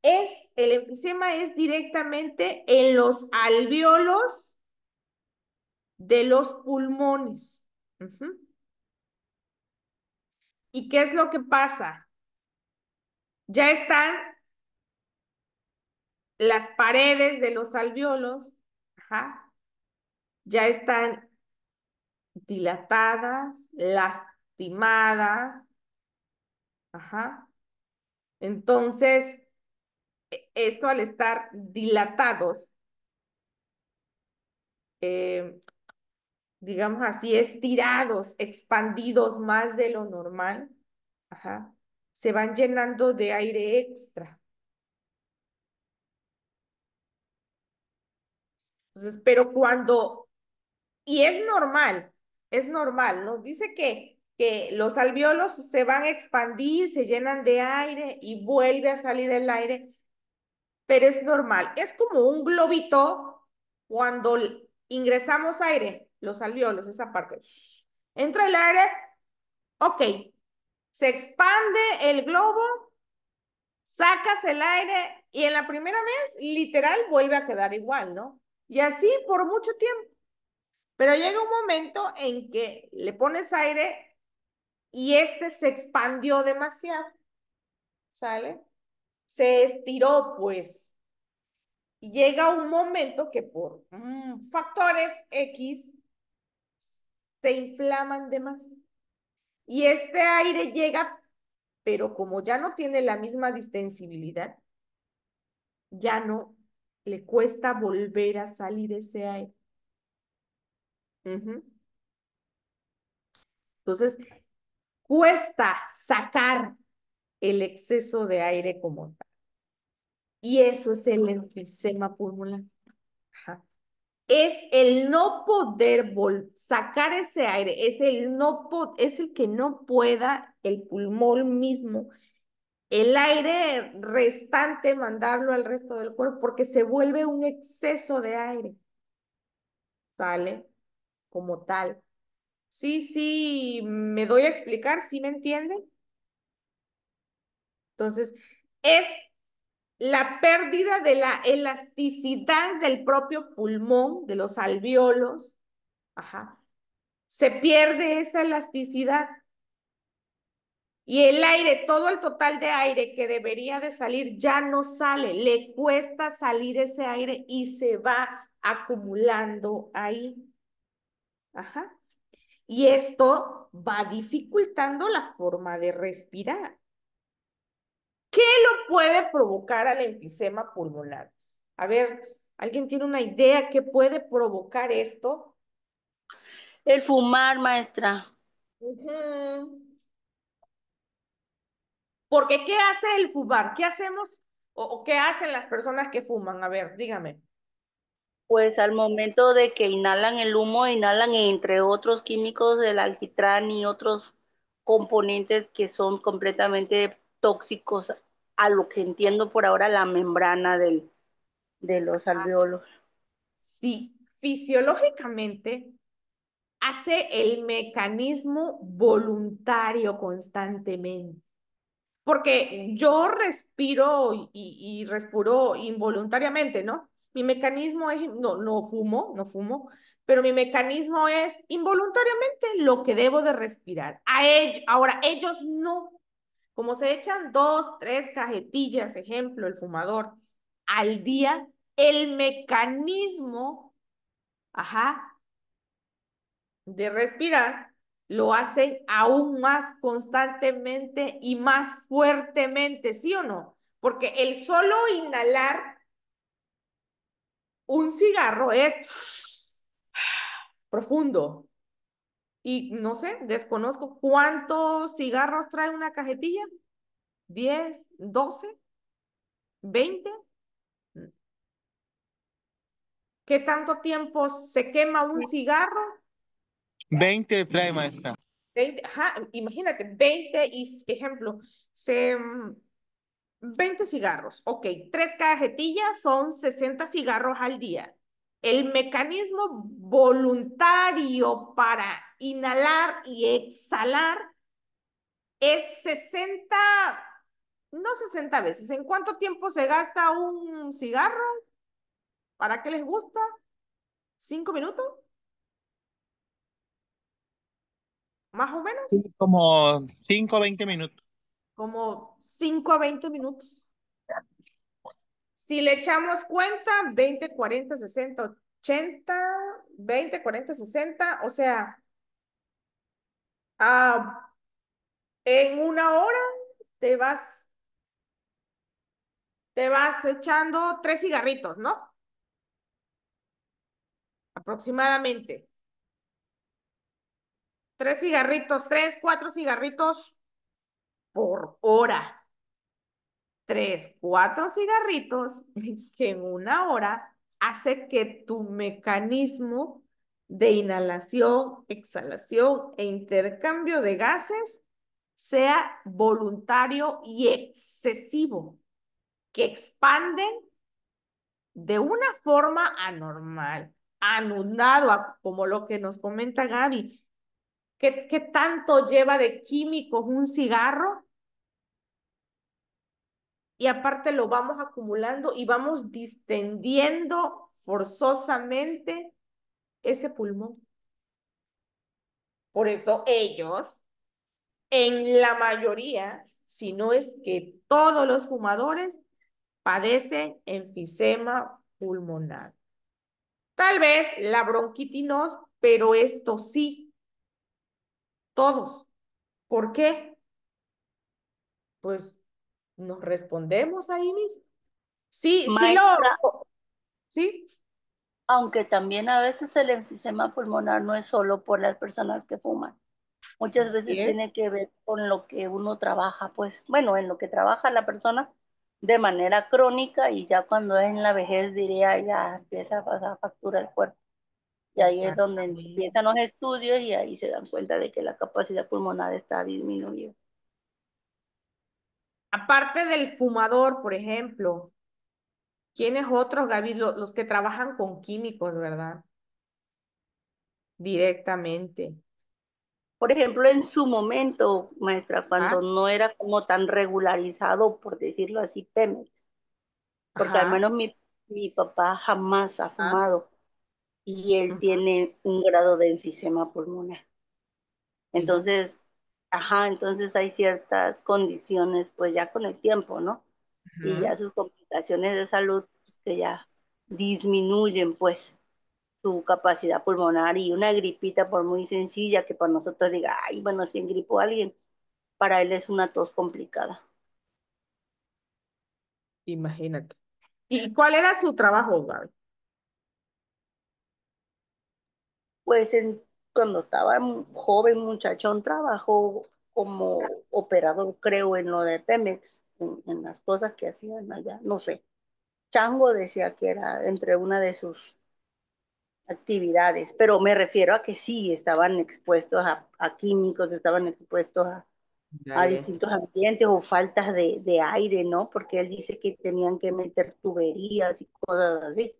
el enfisema es directamente en los alvéolos de los pulmones. Ujú. ¿Y qué es lo que pasa? Ya están las paredes de los alvéolos, ajá, ya están dilatadas, lastimadas, ajá. Entonces, esto al estar dilatados, eh, digamos así, estirados, expandidos más de lo normal, ajá, se van llenando de aire extra. Entonces, pero y es normal, nos dice que los alvéolos se van a expandir, se llenan de aire y vuelve a salir el aire, pero es normal. Es como un globito cuando ingresamos aire, los alvéolos, esa parte. Entra el aire, ok, se expande el globo, sacas el aire y en la primera vez, literal, vuelve a quedar igual, ¿no? Y así por mucho tiempo. Pero llega un momento en que le pones aire y este se expandió demasiado, ¿sale? Se estiró, pues. Y llega un momento que por factores X se inflaman de más. Y este aire llega, pero como ya no tiene la misma distensibilidad, ya no le cuesta volver a salir ese aire. Ujú. Entonces, cuesta sacar el exceso de aire como tal. Y eso es el enfisema pulmonar. Ajá. Es el no poder sacar ese aire, es el que no pueda el pulmón mismo, el aire restante mandarlo al resto del cuerpo porque se vuelve un exceso de aire, ¿sale? Como tal. Sí, sí, me doy a explicar, ¿sí me entienden? Entonces, es la pérdida de la elasticidad del propio pulmón, de los alvéolos, ajá. Se pierde esa elasticidad y el aire, todo el total de aire que debería de salir ya no sale, le cuesta salir ese aire y se va acumulando ahí. Ajá. Y esto va dificultando la forma de respirar. ¿Qué lo puede provocar al enfisema pulmonar? A ver, ¿alguien tiene una idea qué puede provocar esto? El fumar, maestra. Ujú. Porque ¿qué hace el fumar? ¿Qué hacemos o qué hacen las personas que fuman? A ver, dígame. Pues al momento de que inhalan el humo, inhalan entre otros químicos del alquitrán y otros componentes que son completamente tóxicos a lo que entiendo por ahora la membrana de los alvéolos. Sí, fisiológicamente hace el mecanismo voluntario constantemente. Porque yo respiro y respiro involuntariamente, ¿no? Mi mecanismo es, no fumo, no fumo, pero mi mecanismo es involuntariamente lo que debo de respirar. Ahora, ellos no. Como se echan 2, 3 cajetillas, ejemplo, el fumador, al día, el mecanismo, ajá, de respirar lo hacen aún más constantemente y más fuertemente, ¿sí o no? Porque el solo inhalar un cigarro es profundo. Y no sé, desconozco cuántos cigarros trae una cajetilla. ¿10, 12, 20? ¿Qué tanto tiempo se quema un cigarro? 20 trae, maestra. 20, ajá, imagínate, 20 y, ejemplo, se, 20 cigarros, ok, 3 cajetillas son 60 cigarros al día. El mecanismo voluntario para inhalar y exhalar es 60, no 60 veces. ¿En cuánto tiempo se gasta un cigarro? ¿Para qué les gusta? ¿5 minutos? ¿Más o menos? Sí, como 5 o 20 minutos. Como 5 a 20 minutos. Si le echamos cuenta, 20, 40, 60, 80, 20, 40, 60, o sea, ah, en una hora te vas, te vas echando 3 cigarritos, ¿no? Aproximadamente. 3 cigarritos, 3, 4 cigarritos por hora. 3, 4 cigarritos que en una hora hace que tu mecanismo de inhalación, exhalación e intercambio de gases sea voluntario y excesivo, que expanden de una forma anormal, anudado, como lo que nos comenta Gaby. ¿Qué tanto lleva de químicos un cigarro? Y aparte lo vamos acumulando y vamos distendiendo forzosamente ese pulmón. Por eso ellos, en la mayoría, si no es que todos los fumadores, padecen enfisema pulmonar. Tal vez la bronquitis no, pero esto sí, todos. ¿Por qué? Pues nos respondemos ahí mismo. Sí, Maestra, sí, aunque también a veces el enfisema pulmonar no es solo por las personas que fuman. Muchas así veces es. tiene que ver con lo que uno trabaja, pues, bueno, en lo que trabaja la persona de manera crónica y ya cuando es en la vejez, diría, ya empieza a pasar factura el cuerpo. Y ahí es donde Exactamente. empiezan los estudios y ahí se dan cuenta de que la capacidad pulmonar está disminuida. Aparte del fumador, por ejemplo, ¿quiénes otros, Gaby? Los que trabajan con químicos, ¿verdad? Directamente. Por ejemplo, en su momento, maestra, cuando ¿Ah? no era como tan regularizado, por decirlo así, Pemex, porque al Ajá. menos mi papá jamás ha Ajá. fumado y él Ujú. tiene un grado de enfisema pulmonar. Fíjate. Entonces, ajá, entonces hay ciertas condiciones, pues ya con el tiempo, ¿no? Y ya Ujú. sus complicaciones de salud que ya disminuyen, pues, su capacidad pulmonar y una gripita, por muy sencilla que para nosotros diga, ay, bueno, si engripó a alguien, para él es una tos complicada. Imagínate. ¿Y cuál era su trabajo, Gaby? Pues cuando estaba joven muchachón trabajó como operador, creo, en lo de Pemex, en las cosas que hacían allá, no sé. Chango decía que era entre una de sus actividades, pero me refiero a que sí, estaban expuestos a químicos, estaban expuestos a Dale. distintos ambientes o faltas de aire, ¿no? Porque él dice que tenían que meter tuberías y cosas así.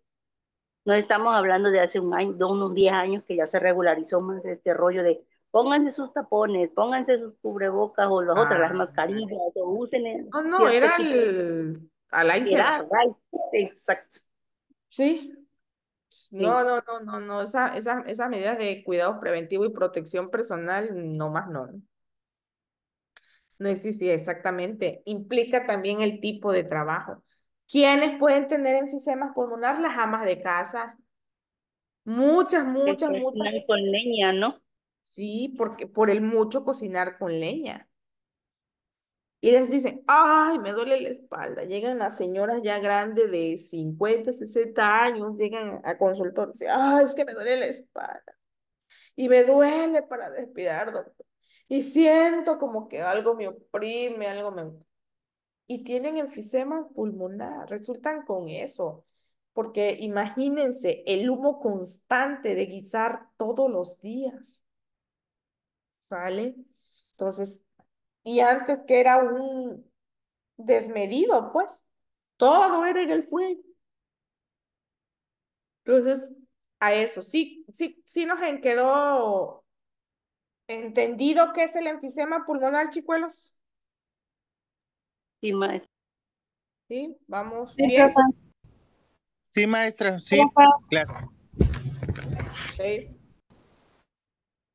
No estamos hablando de hace un año, de unos 10 años que ya se regularizó más este rollo de pónganse sus tapones, pónganse sus cubrebocas o las otras, las Ah, mascarillas, o usen no, no, cierto era tipo al de Aiser. era right. Exacto. Sí. Sí. No, no, no, no, no. Esas medidas de cuidado preventivo y protección personal, no más no. No existía exactamente. Implica también el tipo de trabajo. ¿Quiénes pueden tener enfisema pulmonar? Las amas de casa. Muchas, Que muchas, muchas. cocinan con leña, ¿no? Sí, porque por el mucho cocinar con leña. Y les dicen, ay, me duele la espalda. Llegan las señoras ya grandes de 50, 60 años, llegan a consultorio. Dicen, ay, es que me duele la espalda. Y me duele para respirar, doctor. Y siento como que algo me oprime, algo me... Y tienen enfisema pulmonar, resultan con eso. Porque imagínense el humo constante de guisar todos los días, ¿sale? Entonces, y antes que era un desmedido, pues, todo era en el fuego. Entonces, a eso, sí, sí, sí nos quedó entendido qué es el enfisema pulmonar, chicuelos. Sí, maestra. Sí, vamos Sí, bien. profe. Sí, maestra, sí, Profe. claro. Sí.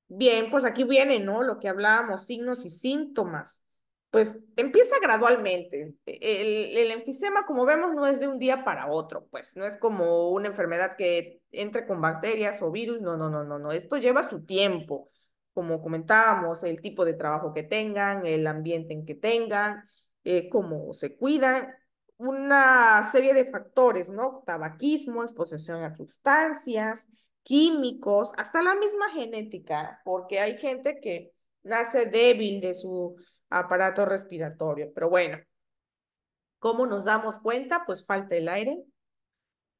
Bien, pues aquí viene, ¿no? Lo que hablábamos, signos y síntomas. Pues empieza gradualmente. El enfisema, como vemos, no es de un día para otro, pues no es como una enfermedad que entre con bacterias o virus, no, no, no, no, no. Esto lleva su tiempo, como comentábamos, el tipo de trabajo que tengan, el ambiente en que tengan, cómo se cuidan, una serie de factores, ¿no? Tabaquismo, exposición a sustancias químicos, hasta la misma genética, porque hay gente que nace débil de su aparato respiratorio. Pero bueno, ¿cómo nos damos cuenta? Pues falta el aire.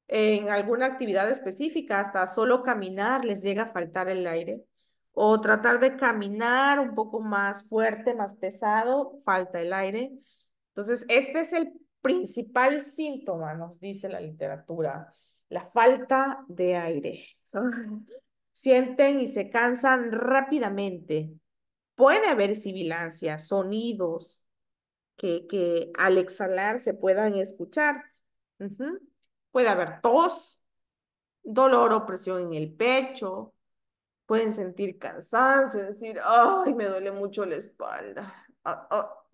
En alguna actividad específica, hasta solo caminar les llega a faltar el aire. O tratar de caminar un poco más fuerte, más pesado, falta el aire. Entonces, este es el principal síntoma, nos dice la literatura, la falta de aire. Sienten y se cansan rápidamente. Puede haber sibilancia, sonidos que al exhalar se puedan escuchar. Ujú. Puede haber tos, dolor o presión en el pecho. Pueden sentir cansancio, decir, ay, me duele mucho la espalda.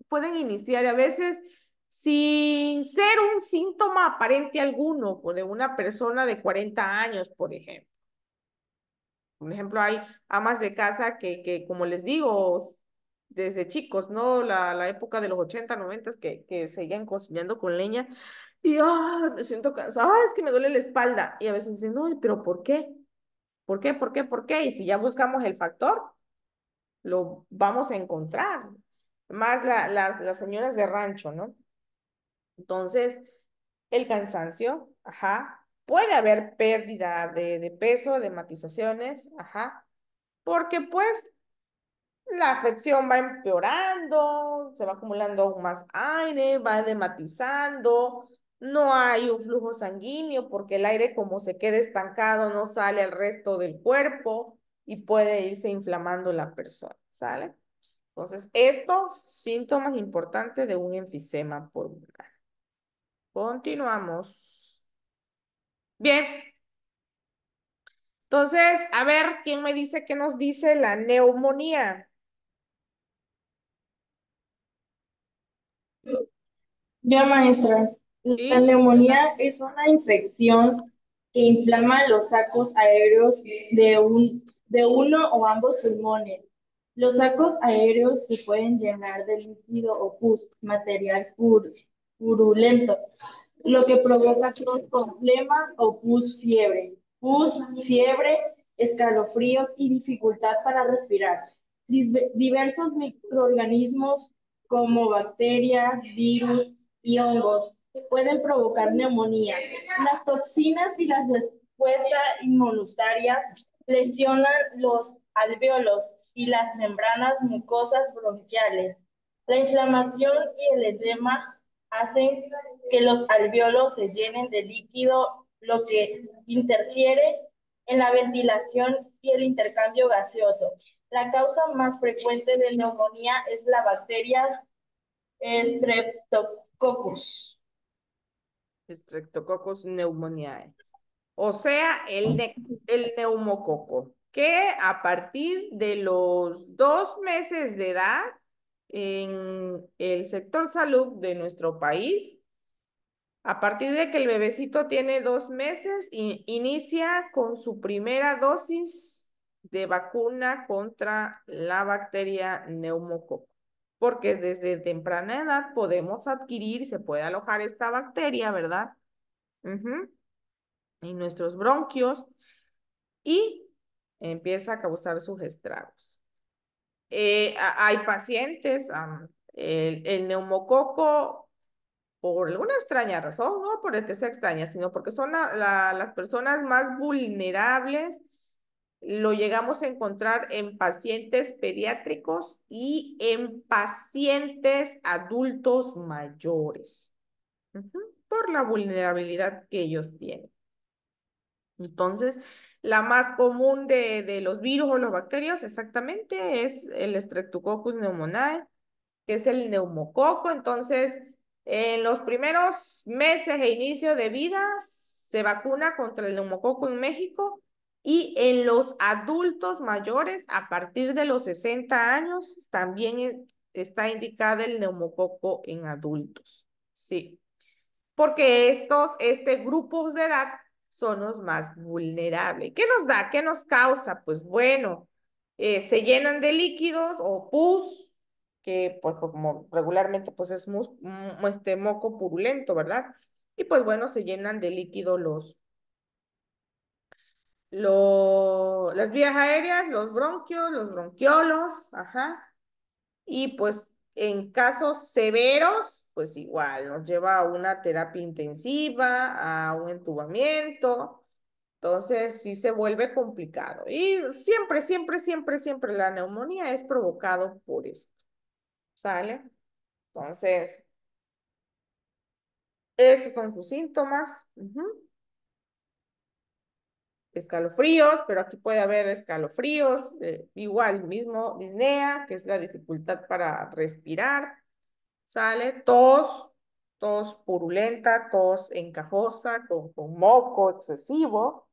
Pueden iniciar a veces sin ser un síntoma aparente alguno, o de una persona de 40 años, por ejemplo. Por ejemplo, hay amas de casa como les digo, desde chicos, ¿no? La época de los 80 90 que seguían cocinando con leña. Y me siento cansada, es que me duele la espalda. Y a veces dicen, no, pero ¿por qué? ¿Por qué? ¿Por qué? ¿Por qué? Y si ya buscamos el factor, lo vamos a encontrar. Más las señoras de rancho, ¿no? Entonces, el cansancio, ajá. Puede haber pérdida de peso, de matizaciones, ajá. Porque pues la afección va empeorando, se va acumulando aún más aire, va dematizando, no hay un flujo sanguíneo porque el aire como se queda estancado no sale al resto del cuerpo y puede irse inflamando la persona, ¿sale? Entonces, estos síntomas importantes de un enfisema pulmonar. Continuamos. Bien, entonces, a ver, ¿quién me dice qué nos dice la neumonía? Ya, maestra, la ¿Sí? neumonía es una infección que inflama los sacos aéreos de uno o ambos pulmones. Los sacos aéreos se pueden llenar de líquido o pus, material purulento, lo que provoca tos con flema o pus fiebre. Pus, fiebre, escalofríos y dificultad para respirar. Diversos microorganismos como bacterias, virus y hongos pueden provocar neumonía. Las toxinas y las respuestas inmunitarias lesionan los alvéolos y las membranas mucosas bronquiales. La inflamación y el edema hacen que los alvéolos se llenen de líquido, lo que interfiere en la ventilación y el intercambio gaseoso. La causa más frecuente de neumonía es la bacteria Streptococcus. Streptococcus pneumoniae. O sea, el neumococo, que a partir de los 2 meses de edad en el sector salud de nuestro país, a partir de que el bebecito tiene 2 meses, inicia con su primera dosis de vacuna contra la bacteria neumococo, porque desde temprana edad podemos adquirir, se puede alojar esta bacteria, ¿verdad? En nuestros bronquios y empieza a causar sus estragos. Hay pacientes, el neumococo, por alguna extraña razón, no porque sea extraña, sino porque son las personas más vulnerables. Lo llegamos a encontrar en pacientes pediátricos y en pacientes adultos mayores, por la vulnerabilidad que ellos tienen. Entonces, la más común de los virus o los bacterias exactamente es el Streptococcus pneumoniae, que es el neumococo. Entonces, en los primeros meses e inicio de vida se vacuna contra el neumococo en México, y en los adultos mayores a partir de los 60 años también está indicada el neumococo en adultos. Sí, porque este grupos de edad son los más vulnerables. ¿Qué nos da? ¿Qué nos causa? Pues bueno, se llenan de líquidos o pus, que pues como regularmente pues es este moco purulento, ¿verdad? Y pues bueno, se llenan de líquido las vías aéreas, los bronquios, los bronquiolos, ajá. Y pues en casos severos, pues igual nos lleva a una terapia intensiva, a un entubamiento. Entonces sí se vuelve complicado. Y siempre, siempre, siempre, siempre la neumonía es provocado por esto. ¿Sale? Entonces, esos son sus síntomas. Escalofríos, pero aquí puede haber escalofríos, igual mismo disnea, que es la dificultad para respirar. ¿Sale? Tos purulenta, tos encajosa, con moco excesivo.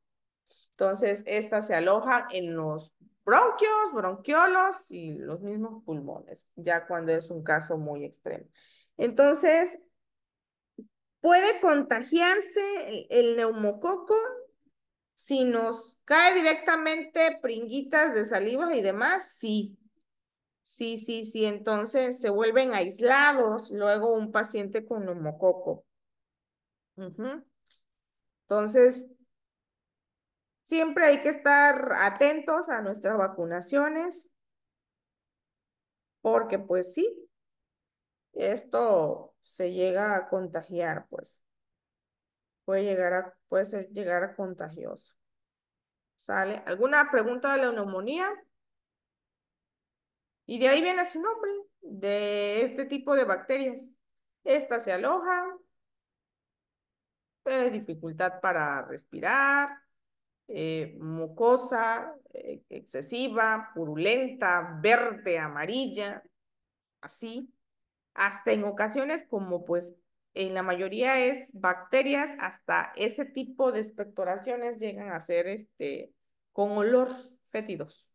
Entonces, esta se aloja en los bronquios, bronquiolos y los mismos pulmones, ya cuando es un caso muy extremo. Entonces, puede contagiarse el neumococo si nos cae directamente pringuitas de saliva y demás, sí. Sí, sí, sí, entonces se vuelven aislados luego un paciente con neumococo. Entonces, siempre hay que estar atentos a nuestras vacunaciones, porque pues sí, esto se llega a contagiar, pues llegar a contagioso. ¿Sale? ¿Alguna pregunta de la neumonía? Y de ahí viene su nombre, de este tipo de bacterias. Estas se alojan, dificultad para respirar, mucosa, excesiva, purulenta, verde, amarilla, así. Hasta en ocasiones, como pues en la mayoría es bacterias, hasta ese tipo de expectoraciones llegan a ser con olor fétidos,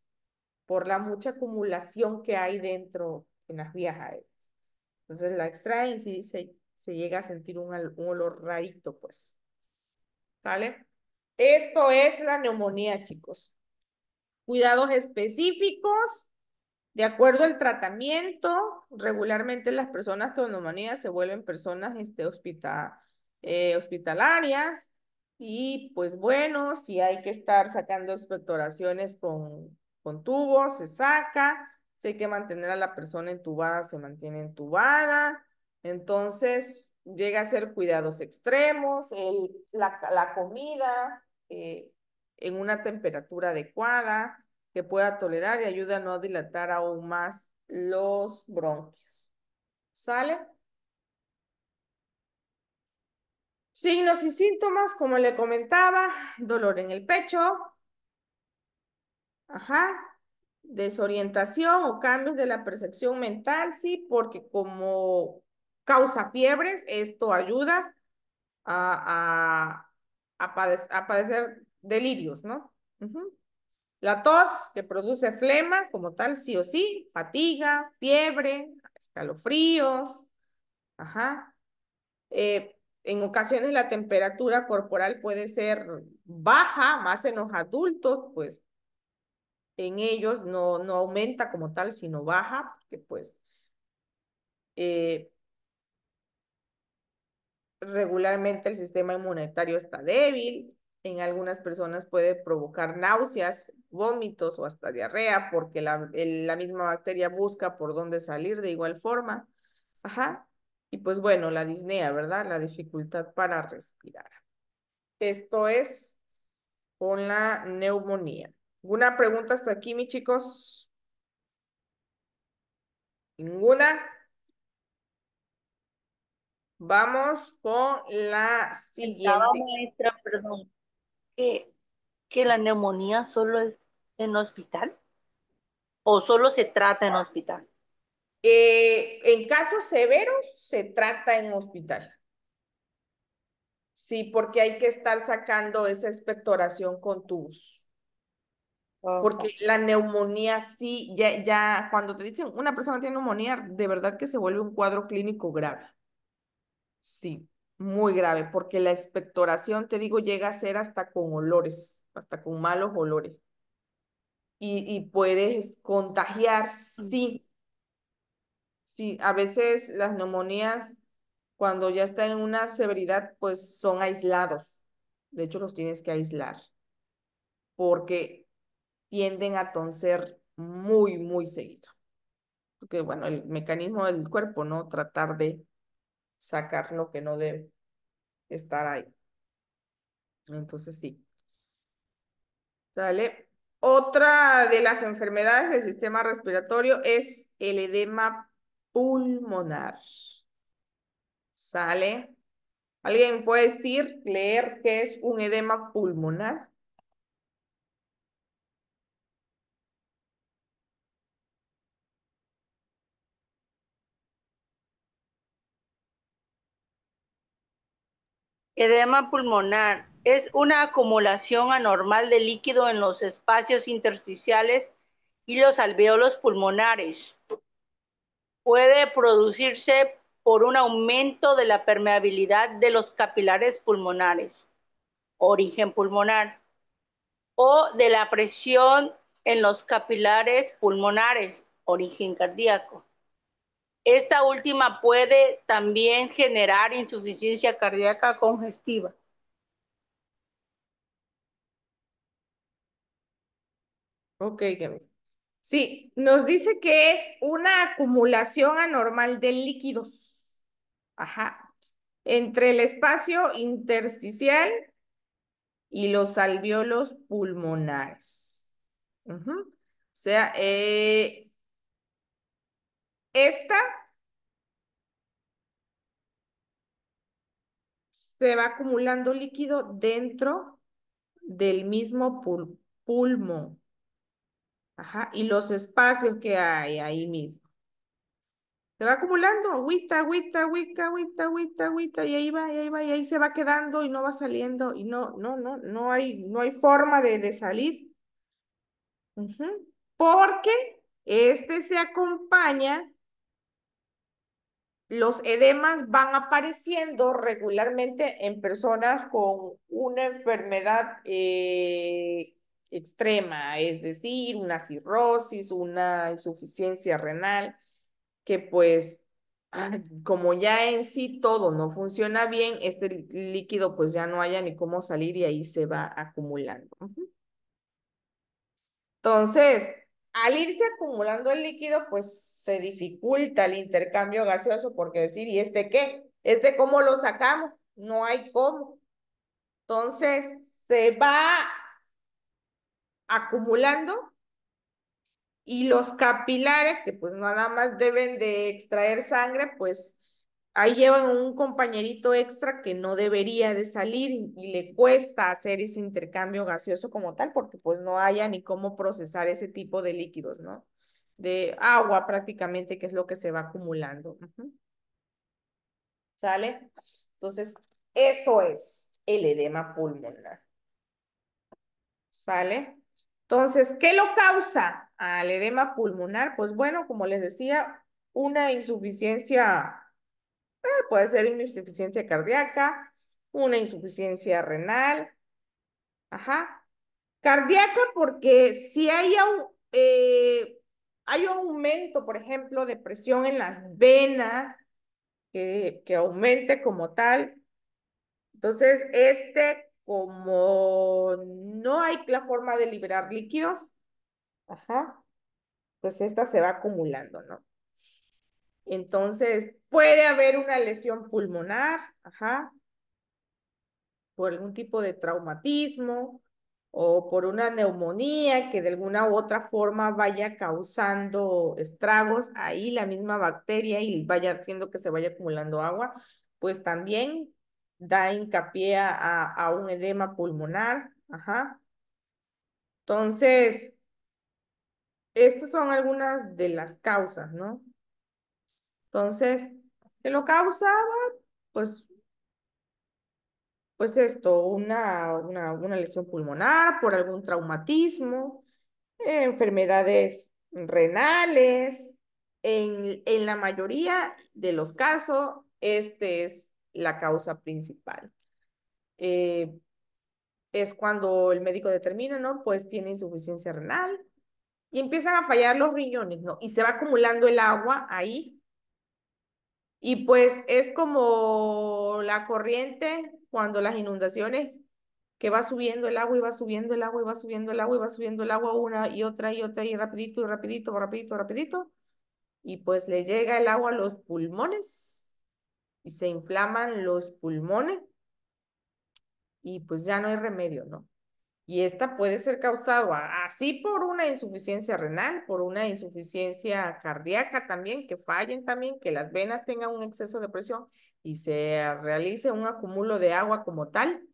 por la mucha acumulación que hay dentro en las vías aéreas. Entonces la extraen, sí, se llega a sentir un olor rarito, pues. ¿Vale? Esto es la neumonía, chicos. Cuidados específicos, de acuerdo al tratamiento. Regularmente las personas con neumonía se vuelven personas hospitalarias, y pues bueno, si hay que estar sacando expectoraciones con tubos, se saca. Si hay que mantener a la persona entubada, se mantiene entubada. Entonces llega a ser cuidados extremos, la comida en una temperatura adecuada que pueda tolerar y ayuda a no dilatar aún más los bronquios. ¿Sale? Signos y síntomas, como le comentaba: dolor en el pecho, ajá, desorientación o cambios de la percepción mental, sí, porque como causa fiebres, esto ayuda a padecer delirios, ¿no? La tos, que produce flema como tal, sí o sí, fatiga, fiebre, escalofríos, ajá. En ocasiones la temperatura corporal puede ser baja, más en los adultos, pues en ellos no aumenta como tal, sino baja, porque pues eh, regularmente el sistema inmunitario está débil. En algunas personas puede provocar náuseas, vómitos o hasta diarrea, porque la misma bacteria busca por dónde salir de igual forma. Ajá. Y pues bueno, la disnea, ¿verdad? La dificultad para respirar. Esto es con la neumonía. ¿Alguna pregunta hasta aquí, mis chicos? ¿Ninguna? Vamos con la Comentaba, siguiente. maestra, perdón, que, que la neumonía solo es en hospital o solo se trata en hospital. En casos severos se trata en hospital. Sí, porque hay que estar sacando esa expectoración con tubos. Porque Ajá. la neumonía sí, ya cuando te dicen una persona tiene neumonía, de verdad que se vuelve un cuadro clínico grave. Sí, muy grave, porque la expectoración, te digo, llega a ser hasta con olores, hasta con malos olores. Y puedes contagiar, sí, sí, a veces las neumonías, cuando ya están en una severidad, pues son aislados. De hecho, los tienes que aislar, porque tienden a toser muy, muy seguido. Porque, bueno, el mecanismo del cuerpo, ¿no? Tratar de sacar lo que no debe estar ahí. Entonces, sí. ¿Sale? Otra de las enfermedades del sistema respiratorio es el edema pulmonar. ¿Sale? ¿Alguien puede decir, leer qué es un edema pulmonar? Edema pulmonar es una acumulación anormal de líquido en los espacios intersticiales y los alvéolos pulmonares. Puede producirse por un aumento de la permeabilidad de los capilares pulmonares, origen pulmonar, o de la presión en los capilares pulmonares, origen cardíaco. Esta última puede también generar insuficiencia cardíaca congestiva. Ok, Gaby. Sí, nos dice que es una acumulación anormal de líquidos. Ajá. Entre el espacio intersticial y los alvéolos pulmonares. Ujú. O sea, esta se va acumulando líquido dentro del mismo pulmón. Ajá. Y los espacios que hay ahí mismo. Se va acumulando, agüita, agüita, agüita, agüita, agüita, agüita, y ahí va, y ahí va, y ahí se va quedando y no va saliendo, y no hay forma de salir. Ujú. Porque este se acompaña, los edemas van apareciendo regularmente en personas con una enfermedad extrema, es decir, una cirrosis, una insuficiencia renal, que pues como ya en sí todo no funciona bien, este líquido pues ya no haya ni cómo salir y ahí se va acumulando. Ujú. Entonces, al irse acumulando el líquido, pues se dificulta el intercambio gaseoso, porque decir, ¿y este qué? ¿Este cómo lo sacamos? No hay cómo. Entonces, se va acumulando y los capilares, que pues nada más deben de extraer sangre, pues ahí llevan un compañerito extra que no debería de salir y le cuesta hacer ese intercambio gaseoso como tal, porque pues no haya ni cómo procesar ese tipo de líquidos, ¿no? De agua prácticamente, que es lo que se va acumulando. Ujú. ¿Sale? Entonces, eso es el edema pulmonar. ¿Sale? Entonces, ¿qué lo causa al edema pulmonar? Pues bueno, como les decía, una insuficiencia, puede ser una insuficiencia cardíaca, una insuficiencia renal, ajá. Cardíaca porque si hay un aumento, por ejemplo, de presión en las venas, que aumente como tal. Entonces, como no hay la forma de liberar líquidos, ajá, pues esta se va acumulando, ¿no? Entonces, puede haber una lesión pulmonar, ajá, por algún tipo de traumatismo o por una neumonía que de alguna u otra forma vaya causando estragos ahí la misma bacteria y vaya haciendo que se vaya acumulando agua, pues también da hincapié a un edema pulmonar, ajá. Entonces, estas son algunas de las causas, ¿no? Entonces, ¿qué lo causa? Pues esto, una lesión pulmonar por algún traumatismo, enfermedades renales. En la mayoría de los casos, este es la causa principal. Es cuando el médico determina, ¿no? Pues tiene insuficiencia renal y empiezan a fallar los riñones, ¿no? Y se va acumulando el agua ahí. Y pues es como la corriente cuando las inundaciones que va subiendo el agua y va subiendo el agua y va subiendo el agua y va subiendo el agua una y otra y rapidito y rapidito, rapidito, rapidito. Y pues le llega el agua a los pulmones y se inflaman los pulmones y pues ya no hay remedio, ¿no? Y esta puede ser causado así por una insuficiencia renal, por una insuficiencia cardíaca también, que fallen también, que las venas tengan un exceso de presión y se realice un acumulo de agua como tal.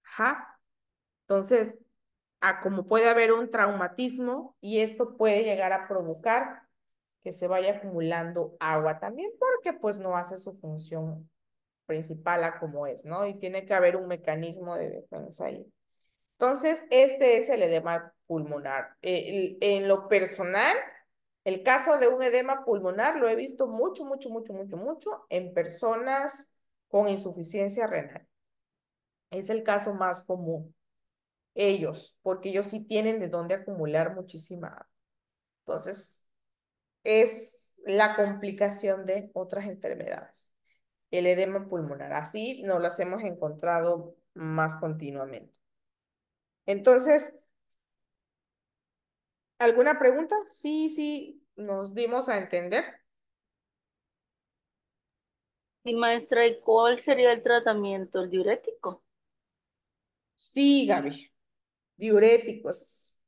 Ajá. Entonces, como puede haber un traumatismo y esto puede llegar a provocar que se vaya acumulando agua también porque pues no hace su función principal a como es, ¿no? Y tiene que haber un mecanismo de defensa ahí. Entonces, este es el edema pulmonar. En lo personal, el caso de un edema pulmonar lo he visto mucho, mucho, mucho, mucho, mucho en personas con insuficiencia renal. Es el caso más común. Ellos, porque ellos sí tienen de dónde acumular muchísima agua. Entonces, es la complicación de otras enfermedades, el edema pulmonar. Así nos las hemos encontrado más continuamente. Entonces, ¿alguna pregunta? Sí, sí, nos dimos a entender. Y maestra, ¿y cuál sería el tratamiento? ¿El diurético? Sí, Gaby, diuréticos.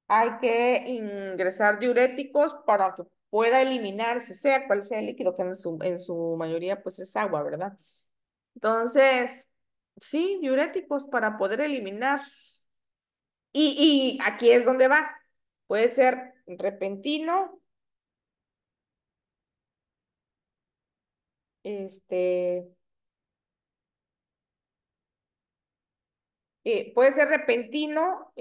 Hay que ingresar diuréticos para que pueda eliminarse, sea cual sea el líquido, que en su mayoría pues es agua, ¿verdad? Entonces, sí, diuréticos para poder eliminar. Y aquí es donde va. Puede ser repentino, este, puede ser repentino,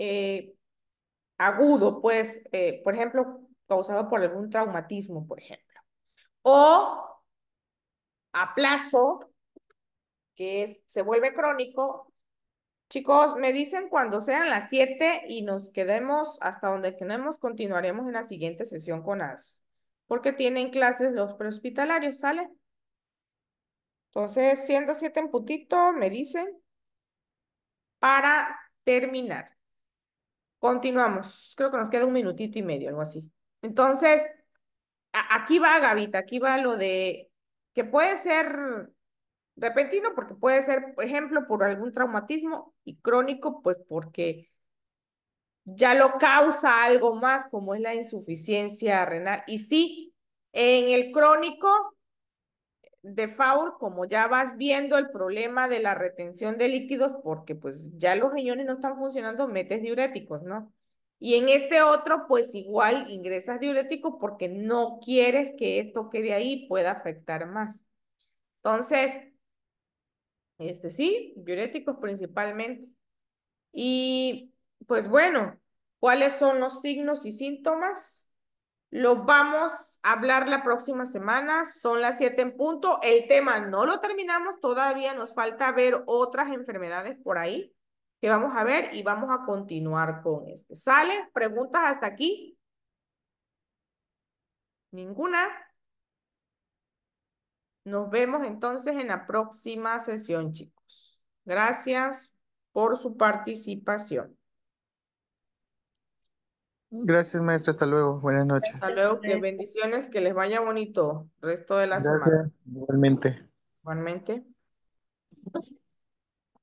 agudo, pues, por ejemplo, causado por algún traumatismo, por ejemplo. O a plazo, se vuelve crónico. Chicos, me dicen cuando sean las 7 y nos quedemos hasta donde tenemos, continuaremos en la siguiente sesión con porque tienen clases los prehospitalarios, ¿sale? Entonces, siendo 7 en putito, me dicen para terminar. Continuamos. Creo que nos queda un minutito y medio, algo así. Entonces, aquí va, Gavita, aquí va lo de que puede ser repentino porque puede ser, por ejemplo, por algún traumatismo y crónico, pues porque ya lo causa algo más, como es la insuficiencia renal. Y sí, en el crónico de Foul, como ya vas viendo el problema de la retención de líquidos, porque pues ya los riñones no están funcionando, metes diuréticos, ¿no? Y en este otro, pues igual ingresas diuréticos porque no quieres que esto quede ahí y pueda afectar más. Entonces, sí, diuréticos principalmente. Y pues bueno, ¿cuáles son los signos y síntomas? Lo vamos a hablar la próxima semana. Son las 7 en punto. El tema no lo terminamos. Todavía nos falta ver otras enfermedades por ahí que vamos a ver y vamos a continuar con este. ¿Sale? ¿Preguntas hasta aquí? ¿Ninguna? Nos vemos entonces en la próxima sesión, chicos. Gracias por su participación. Gracias, maestra. Hasta luego. Buenas noches. Hasta luego, que bendiciones, que les vaya bonito el resto de la semana. Gracias. Igualmente. Igualmente.